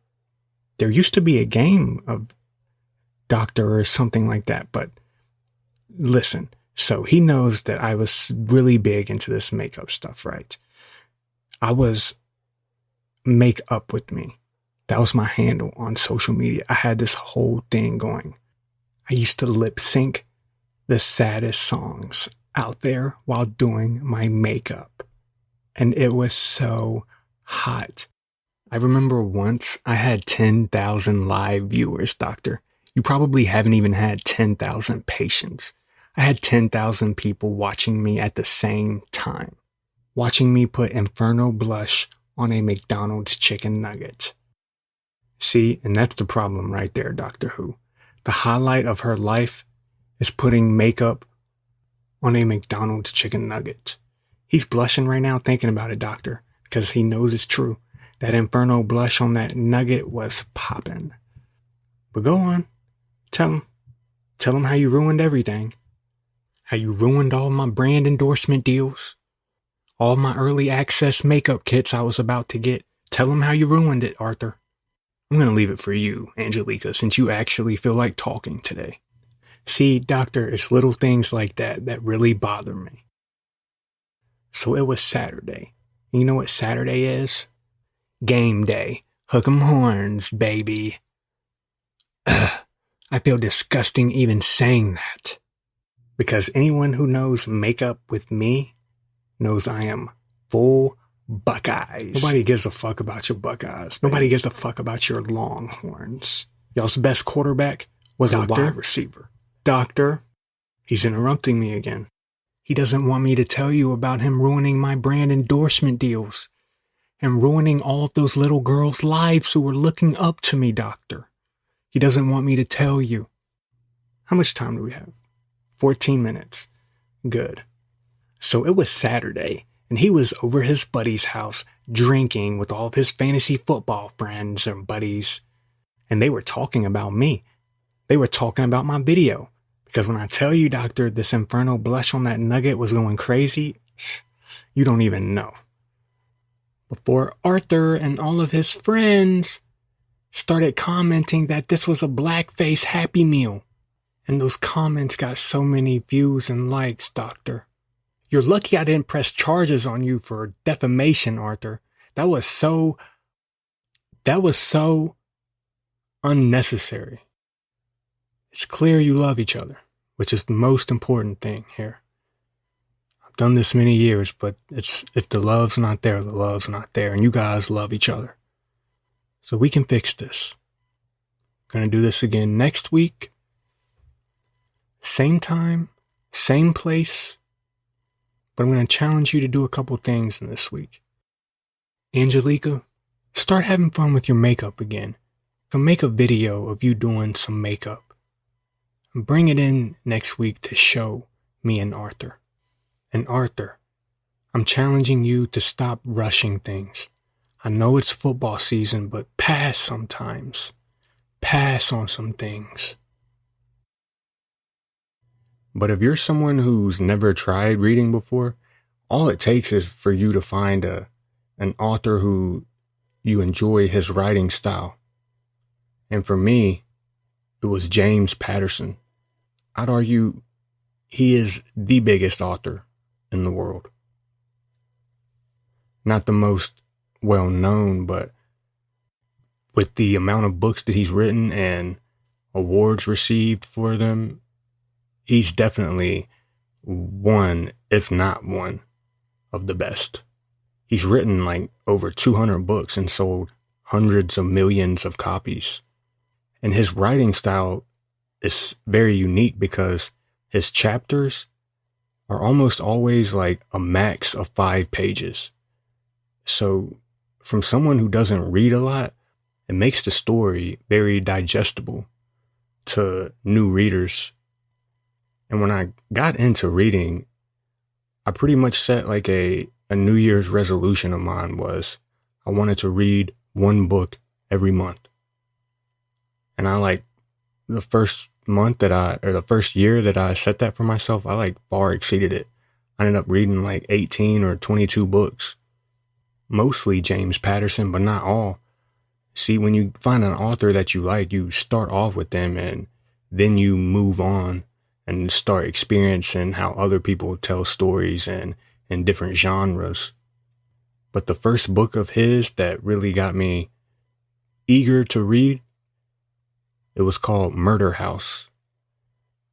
There used to be a game of Doctor or something like that, but listen, so he knows that I was really big into this makeup stuff, right? I was Make Up With Me. That was my handle on social media. I had this whole thing going. I used to lip sync the saddest songs out there while doing my makeup. And it was so hot. I remember once I had 10,000 live viewers, Doctor. You probably haven't even had 10,000 patients. I had 10,000 people watching me at the same time, watching me put Inferno blush on a McDonald's chicken nugget. See, and that's the problem right there, Doctor Who. The highlight of her life is putting makeup on a McDonald's chicken nugget. He's blushing right now thinking about it, Doctor, because he knows it's true. That Inferno blush on that nugget was popping. But go on. Tell him how you ruined everything. How you ruined all my brand endorsement deals. All my early access makeup kits I was about to get. Tell him how you ruined it, Arthur. I'm going to leave it for you, Angelica, since you actually feel like talking today. See, Doctor, it's little things like that that really bother me. So it was Saturday. You know what Saturday is? Game day. Hook 'em horns, baby. I feel disgusting even saying that. Because anyone who knows Makeup With Me knows I am full Buckeyes. Nobody gives a fuck about your Buckeyes. Nobody gives a fuck about your Longhorns. Y'all's best quarterback was a wide receiver. Doctor, he's interrupting me again. He doesn't want me to tell you about him ruining my brand endorsement deals and ruining all of those little girls' lives who were looking up to me, doctor. He doesn't want me to tell you. How much time do we have? 14 minutes. Good. So it was Saturday, and he was over his buddy's house drinking with all of his fantasy football friends and buddies. And they were talking about me. They were talking about my video. Because when I tell you, doctor, this infernal blush on that nugget was going crazy, you don't even know. Before Arthur and all of his friends started commenting that this was a blackface Happy Meal. And those comments got so many views and likes, doctor. You're lucky I didn't press charges on you for defamation, Arthur. That was so unnecessary. It's clear you love each other, which is the most important thing here. I've done this many years, but if the love's not there, the love's not there, and you guys love each other. So we can fix this. Gonna do this again next week. Same time, same place, but I'm going to challenge you to do a couple things in this week. Angelica, start having fun with your makeup again. Go make a video of you doing some makeup. And bring it in next week to show me and Arthur. And Arthur, I'm challenging you to stop rushing things. I know it's football season, but pass sometimes. Pass on some things. But if you're someone who's never tried reading before, all it takes is for you to find an author who you enjoy his writing style. And for me, it was James Patterson. I'd argue he is the biggest author in the world. Not the most well known, but with the amount of books that he's written and awards received for them, he's definitely one, if not one, of the best. He's written like over 200 books and sold hundreds of millions of copies. And his writing style is very unique because his chapters are almost always like a max of 5 pages. So from someone who doesn't read a lot, it makes the story very digestible to new readers. And when I got into reading, I pretty much set like a New Year's resolution of mine was I wanted to read one book every month. And I the first year that I set that for myself, I far exceeded it. I ended up reading 18 or 22 books, mostly James Patterson, but not all. See, when you find an author that you like, you start off with them and then you move on and start experiencing how other people tell stories and in different genres. But the first book of his that really got me eager to read, it was called Murder House.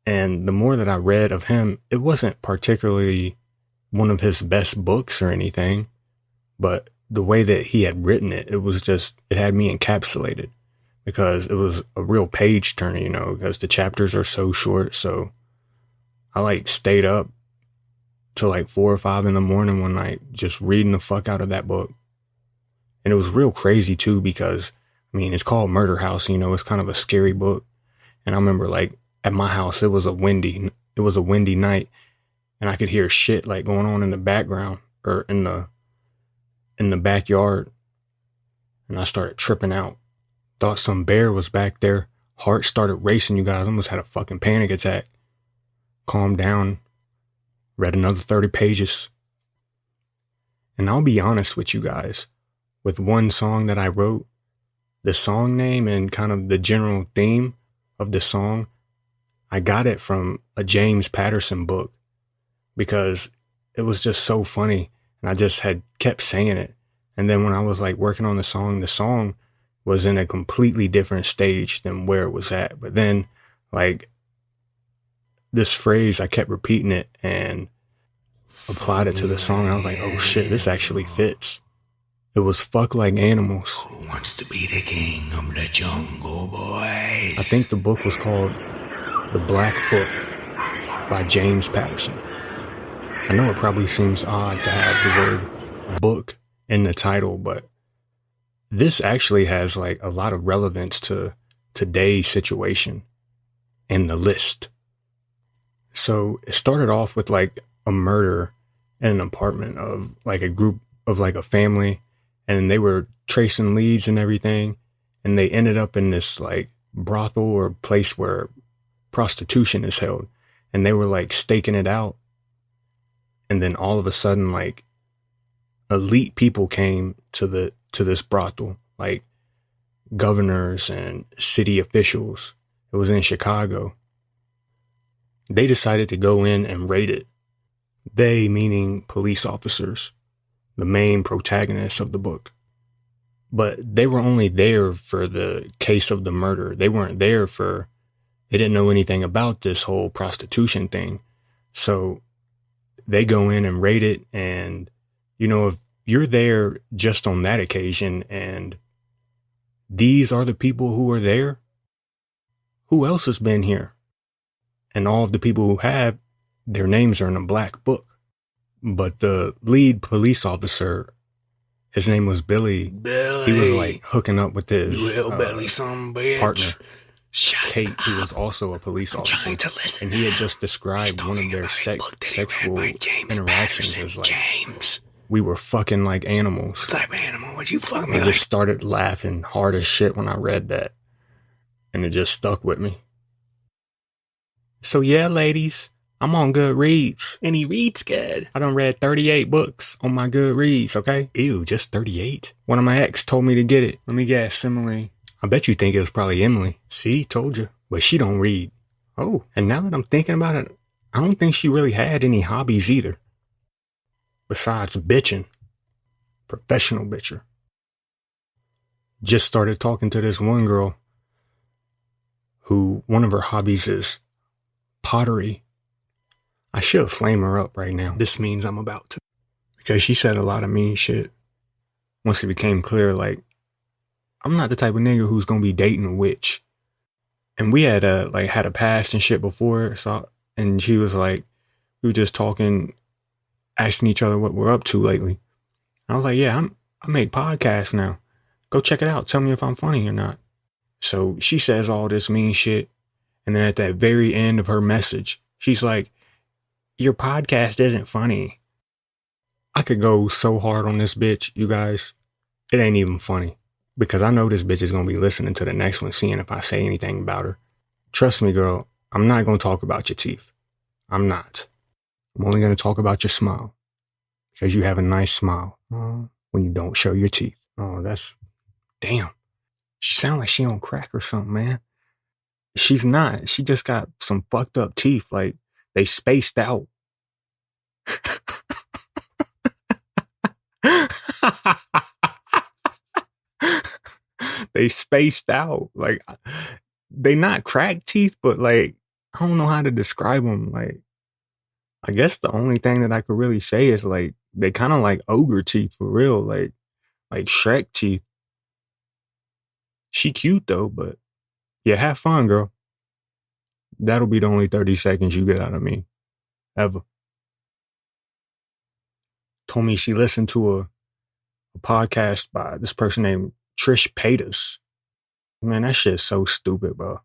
And the more that I read of him, it wasn't particularly one of his best books or anything, but the way that he had written it, it had me encapsulated because it was a real page turner, because the chapters are so short. So I stayed up till 4 or 5 in the morning one night, just reading the fuck out of that book. And it was real crazy too, because it's called Murder House, it's kind of a scary book. And I remember at my house, it was a windy night and I could hear shit going on in the background or in the backyard. And I started tripping out. Thought some bear was back there. Heart started racing, you guys. Almost had a fucking panic attack. Calmed down. Read another 30 pages. And I'll be honest with you guys. With one song that I wrote, the song name and kind of the general theme of the song, I got it from a James Patterson book because it was just so funny. And I just had kept saying it. And then when I was working on the song was in a completely different stage than where it was at. But then this phrase, I kept repeating it and applied it to the song. I was like, oh shit, this actually fits. It was Fuck Like Animals. Who wants to be the king of the jungle, boys? I think the book was called The Black Book by James Patterson. I know it probably seems odd to have the word book in the title, but this actually has like a lot of relevance to today's situation and the list. So it started off with like a murder in an apartment of like a group of like a family, and they were tracing leads and everything, and they ended up in this like brothel or place where prostitution is held, and they were like staking it out. And then all of a sudden, like elite people came to this brothel, like governors and city officials. It was in Chicago. They decided to go in and raid it. They, meaning police officers, the main protagonists of the book. But they were only there for the case of the murder. They weren't there they didn't know anything about this whole prostitution thing. So they go in and raid it. And, you know, if you're there just on that occasion and these are the people who are there, who else has been here? And all of the people who have, their names are in a black book. But the lead police officer, his name was Billy. He was like hooking up with his partner, Kate, who was also a police officer. And he had just described one of their sexual interactions as like, we were fucking like animals. What type of animal would you fuck me I like? just started laughing hard as shit when I read that. And it just stuck with me. So yeah, ladies, I'm on Goodreads. And he reads good. I done read 38 books on my Goodreads, okay? Ew, just 38? One of my ex told me to get it. Let me guess, Emily. I bet you think it was probably Emily. See, told you. But she don't read. Oh, and now that I'm thinking about it, I don't think she really had any hobbies either. Besides bitching. Professional bitcher. Just started talking to this one girl who one of her hobbies is pottery. I should flame her up right now. This means I'm about to. Because she said a lot of mean shit. Once it became clear, like, I'm not the type of nigga who's gonna be dating a witch. And we had had a past and shit before, and she was like, we were just talking, asking each other what we're up to lately. I was like, yeah, I make podcasts now. Go check it out. Tell me if I'm funny or not. So she says all this mean shit. And then at that very end of her message, she's like, your podcast isn't funny. I could go so hard on this bitch, you guys. It ain't even funny. Because I know this bitch is going to be listening to the next one, seeing if I say anything about her. Trust me, girl, I'm not going to talk about your teeth. I'm not. I'm only going to talk about your smile. Because you have a nice smile when you don't show your teeth. Oh, that's... Damn. She sound like she on crack or something, man. She's not. She just got some fucked up teeth. Like, they spaced out. They spaced out. Like, they not cracked teeth, but like, I don't know how to describe them. Like, I guess the only thing that I could really say is like, they kind of like ogre teeth for real. Like Shrek teeth. She cute though, but yeah, have fun, girl. That'll be the only 30 seconds you get out of me. Ever. Told me she listened to a podcast by this person named Trish Paytas. Man, that shit's so stupid, bro.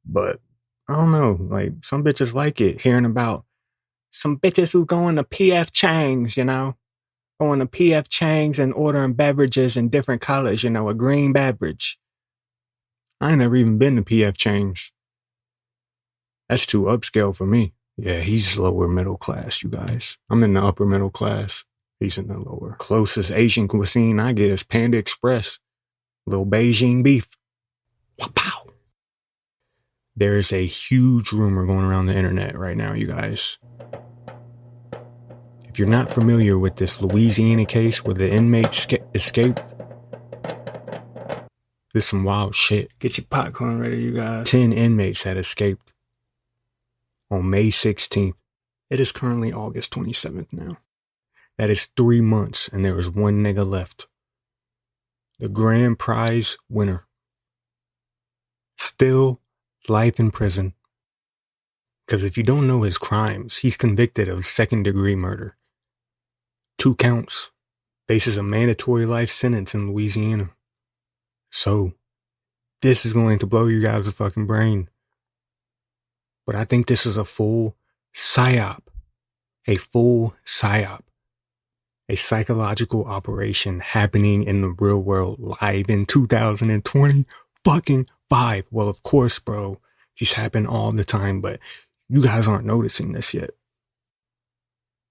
But I don't know. Like, some bitches like it, hearing about some bitches who going to P.F. Chang's, you know? Going to P.F. Chang's and ordering beverages in different colors, you know, a green beverage. I ain't never even been to P.F. Chang's. That's too upscale for me. Yeah, he's lower middle class, you guys. I'm in the upper middle class. He's in the lower. Closest Asian cuisine I get is Panda Express. Little Beijing beef. Wow. There's a huge rumor going around the internet right now, you guys. If you're not familiar with this Louisiana case where the inmate escaped, there's some wild shit. Get your popcorn ready, you guys. 10 inmates had escaped on May 16th. It is currently August 27th now. That is 3 months, and there is one nigga left. The grand prize winner. Still life in prison Because if you don't know his crimes, he's convicted of second-degree murder. 2 counts. Faces a mandatory life sentence in Louisiana. So, this is going to blow you guys' fucking brain. But I think this is a full psyop. A full psyop. A psychological operation happening in the real world live in 2020 fucking 5. Well, of course, bro. These happen all the time, but you guys aren't noticing this yet.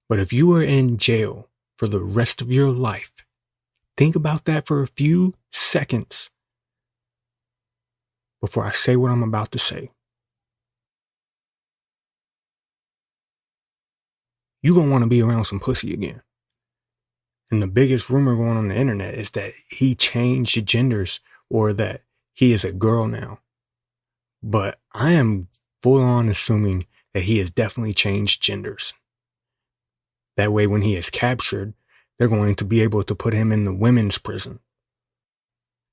But if you were in jail for the rest of your life, think about that for a few seconds before I say what I'm about to say. You gonna want to be around some pussy again. And the biggest rumor going on the internet is that he changed genders or that he is a girl now. But I am full on assuming that he has definitely changed genders. That way, when he is captured, they're going to be able to put him in the women's prison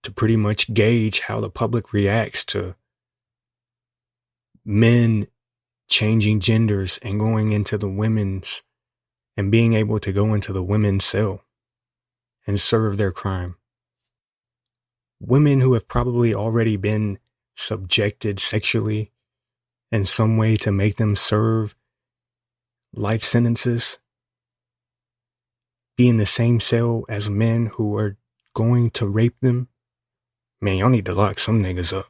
to pretty much gauge how the public reacts to men changing genders and going into the women's and being able to go into the women's cell and serve their crime. Women who have probably already been subjected sexually in some way to make them serve life sentences, be in the same cell as men who are going to rape them. Man, y'all need to lock some niggas up.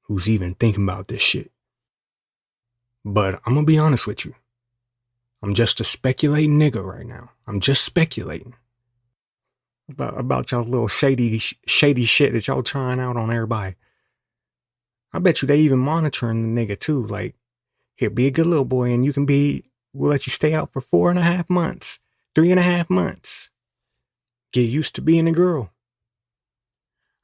Who's even thinking about this shit? But I'm gonna be honest with you. I'm just a speculating nigga right now. I'm just speculating about y'all little shady shit that y'all trying out on everybody. I bet you they even monitoring the nigga too. Like, here, be a good little boy and we'll let you stay out for 4.5 months, 3.5 months. Get used to being a girl.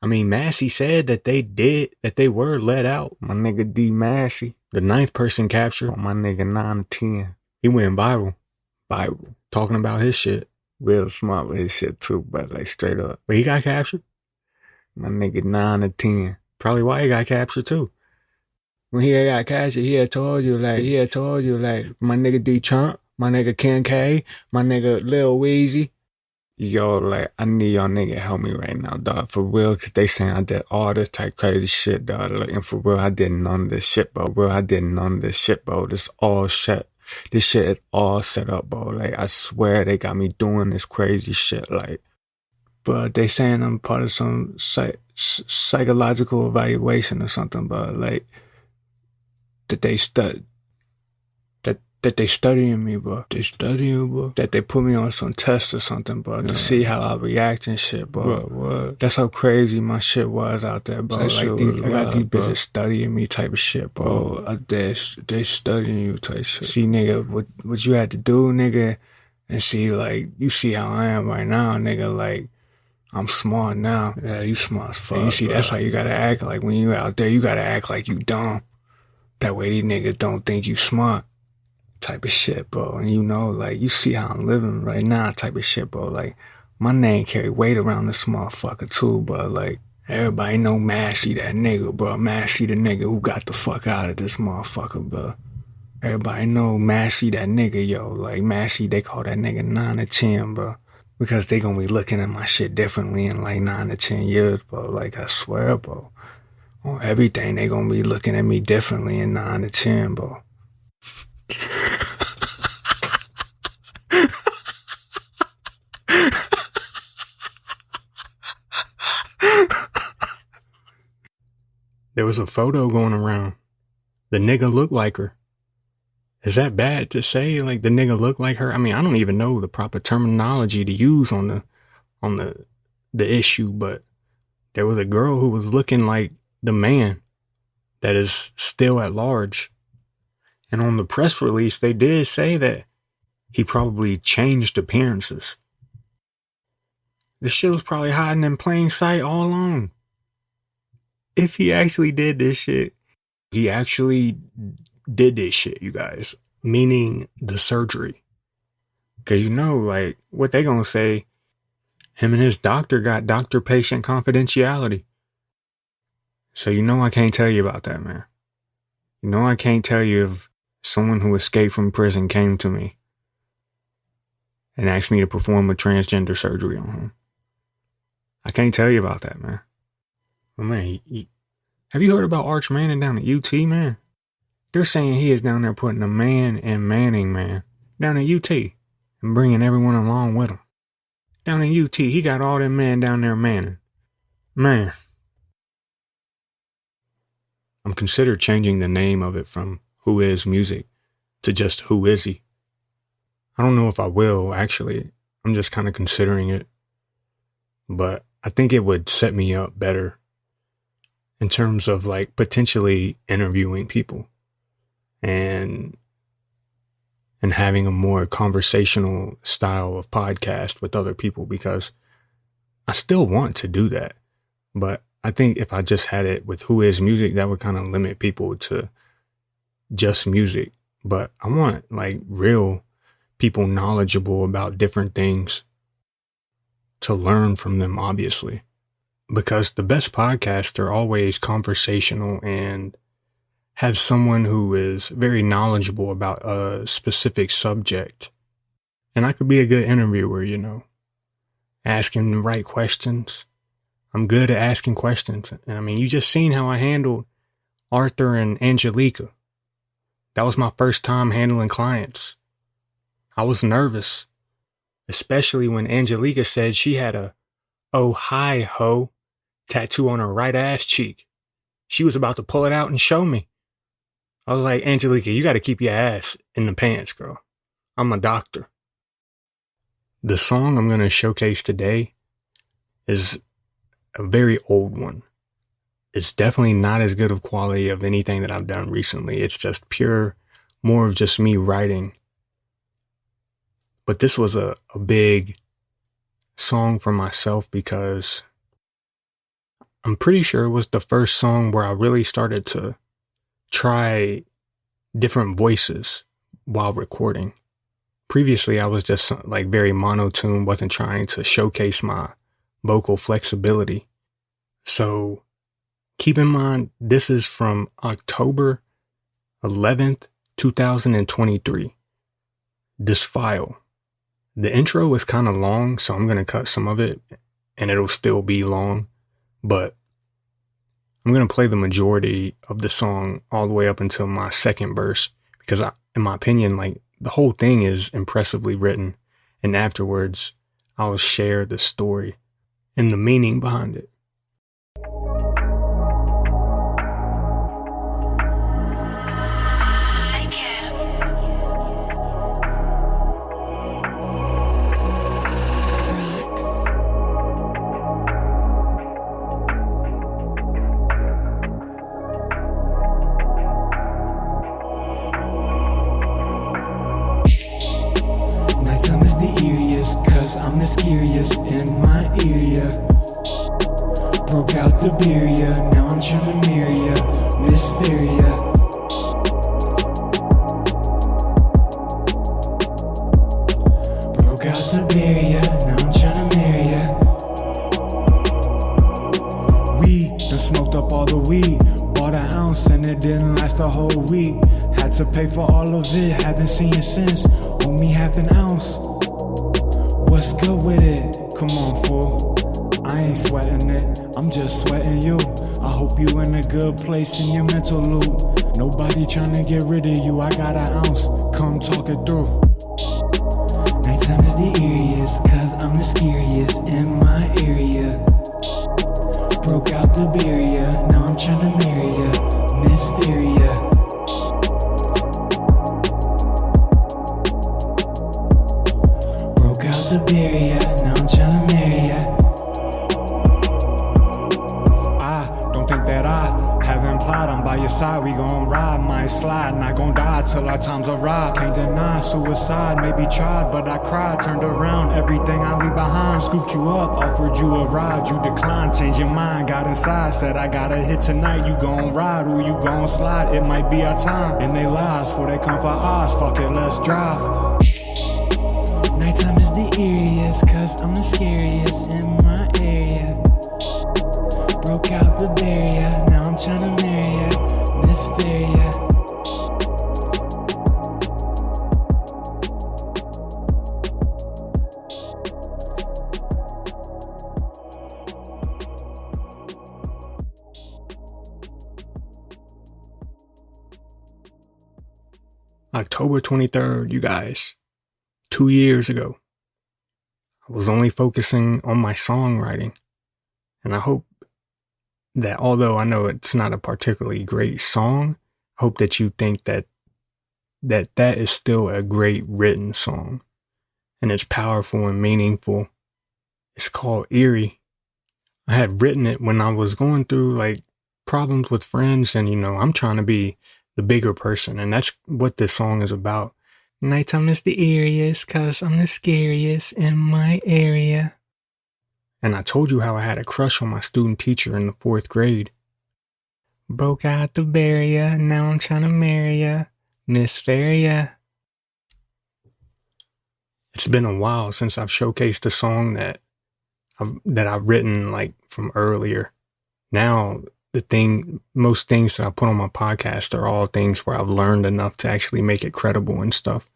I mean, Massey said that they were let out. My nigga D Massey, the 9th person captured on my nigga 9-10. He went viral, talking about his shit. Real smart with his shit too, but like straight up. But he got captured. My nigga 9-10. Probably why he got captured too. When he got captured, he had told you like, my nigga D Trump, my nigga Ken K, my nigga Lil Weezy. Yo, like, I need y'all nigga help me right now, dog. For real, cause they saying I did all this type crazy shit, dog. Like, and for real, I did none of this shit, bro. This all shit. This shit is all set up, bro. Like, I swear they got me doing this crazy shit, like. But they saying I'm part of some psychological evaluation or something, but like, that they studying me, bro. That they put me on some test or something, bro, to see how I react and shit, bro. What? That's how crazy my shit was out there, bro. Like, I got these bitches studying me type of shit, bro. They studying you type shit. See, nigga, what you had to do, nigga, and see, like, you see how I am right now, nigga, like, I'm smart now. Yeah, you smart as fuck. And you see, bro. That's how you gotta act. Like, when you out there, you gotta act like you dumb. That way these niggas don't think you smart. Type of shit, bro. And you know, like, you see how I'm living right now type of shit, bro. Like, my name carry weight around this motherfucker too, bro. Like, everybody know Massey that nigga, bro. Massey the nigga who got the fuck out of this motherfucker, bro. Everybody know Massey that nigga, yo. Like, Massey, they call that nigga 9-10, bro. Because they gonna be looking at my shit differently in like 9 to 10 years, bro. Like, I swear, bro. On everything, they gonna be looking at me differently in 9 to 10, bro. There was a photo going around. The nigga looked like her. Is that bad to say? Like, the nigga looked like her? I mean, I don't even know the proper terminology to use on the issue, but there was a girl who was looking like the man that is still at large. And on the press release, they did say that he probably changed appearances. This shit was probably hiding in plain sight all along. If he actually did this shit, he actually did this shit, you guys. Meaning the surgery. Because you know, like, what they gonna say, him and his doctor got doctor-patient confidentiality. So you know I can't tell you about that, man. You know, I can't tell you if someone who escaped from prison came to me and asked me to perform a transgender surgery on him. I can't tell you about that, man. But man, have you heard about Arch Manning down at UT, man? They're saying he is down there putting a man in Manning, man, down at UT and bringing everyone along with him. Down in UT, he got all them men down there manning. Man. I'm considered changing the name of it from Who Is Music to just Who Is He? I don't know if I will, actually. I'm just kind of considering it. But I think it would set me up better in terms of like potentially interviewing people and having a more conversational style of podcast with other people, because I still want to do that. But I think if I just had it with Who Is Music, that would kind of limit people to just music. But I want like real people knowledgeable about different things to learn from them, obviously. Because the best podcasts are always conversational and have someone who is very knowledgeable about a specific subject. And I could be a good interviewer, you know, asking the right questions. I'm good at asking questions. And I mean, you just seen how I handled Arthur and Angelica. That was my first time handling clients. I was nervous, especially when Angelica said she had a "Oh hi ho" tattoo on her right ass cheek. She was about to pull it out and show me. I was like, Angelica, you got to keep your ass in the pants, girl. I'm a doctor. The song I'm going to showcase today is a very old one. It's definitely not as good of quality of anything that I've done recently. It's just pure, more of just me writing. But this was a big song for myself because I'm pretty sure it was the first song where I really started to try different voices while recording. Previously, I was just like very monotone, wasn't trying to showcase my vocal flexibility. So keep in mind, this is from October 11th, 2023. This file. The intro is kind of long, so I'm going to cut some of it and it'll still be long, but I'm going to play the majority of the song all the way up until my second verse, because in my opinion, like the whole thing is impressively written, and afterwards I'll share the story and the meaning behind it. I'm the scariest in my area. Broke out the barrier, now I'm trying to marry ya. Mysteria. Broke out the barrier, now I'm trying to marry ya. We done smoked up all the weed. Bought an ounce and it didn't last a whole week. Had to pay for all of it, haven't seen you since. Owe me half an ounce. What's good with it? Come on, fool. I ain't sweating it, I'm just sweating you. I hope you in a good place in your mental loop. Nobody trying to get rid of you, I got an ounce. Come talk it through. Nighttime is the eeriest, cause I'm the scariest in my area. Broke out the barrier, now I'm trying to marry ya. Mysteria. The barrier, now I'm tryna marry ya. I don't think that I have implied I'm by your side. We gon' ride, might slide, not gon' die till our times arrive. Can't deny suicide, maybe tried, but I cried. Turned around, everything I leave behind. Scooped you up, offered you a ride, you declined. Changed your mind, got inside, said I gotta hit tonight. You gon' ride or you gon' slide, it might be our time. And they lies, for they come for ours, fuck it, let's drive. Nighttime is the eeriest, cause I'm the scariest in my area. Broke out the barrier, now I'm tryna marry ya. Mysteria. October 23rd, you guys, 2 years ago, I was only focusing on my songwriting. And I hope that, although I know it's not a particularly great song, I hope that you think that is still a great written song. And it's powerful and meaningful. It's called Eerie. I had written it when I was going through like problems with friends, and I'm trying to be the bigger person, and that's what this song is about. Nighttime is the eeriest, 'cause I'm the scariest in my area. And I told you how I had a crush on my student teacher in the 4th grade. Broke out the barrier, now I'm trying to marry ya, Miss Faria. It's been a while since I've showcased a song that I've written like from earlier. Now, most things that I put on my podcast are all things where I've learned enough to actually make it credible and stuff.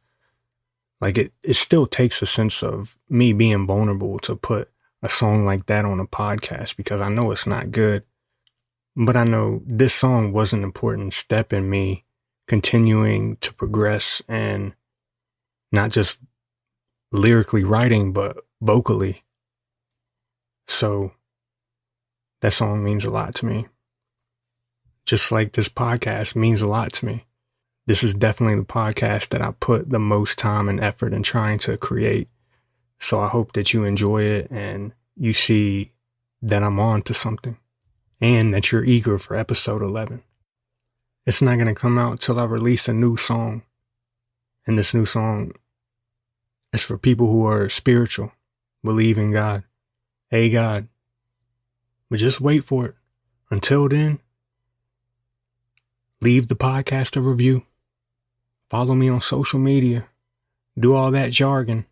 Like it still takes a sense of me being vulnerable to put a song like that on a podcast, because I know it's not good. But I know this song was an important step in me continuing to progress, and not just lyrically writing, but vocally. So that song means a lot to me. Just like this podcast means a lot to me. This is definitely the podcast that I put the most time and effort in trying to create. So I hope that you enjoy it and you see that I'm on to something, and that you're eager for episode 11. It's not going to come out till I release a new song. And this new song is for people who are spiritual, believe in God. Hey, God. But just wait for it. Until then, leave the podcast a review. Follow me on social media. Do all that jargon.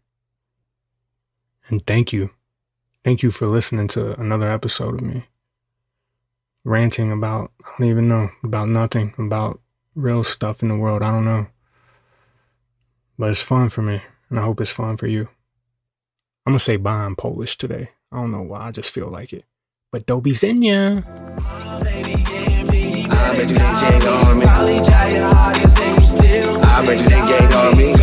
And thank you. Thank you for listening to another episode of me ranting about, I don't even know, about nothing, about real stuff in the world. I don't know. But it's fun for me, and I hope it's fun for you. I'm going to say bye in Polish today. I don't know why, I just feel like it. But do widzenia. I bet you they check on me. I bet you they gate on me.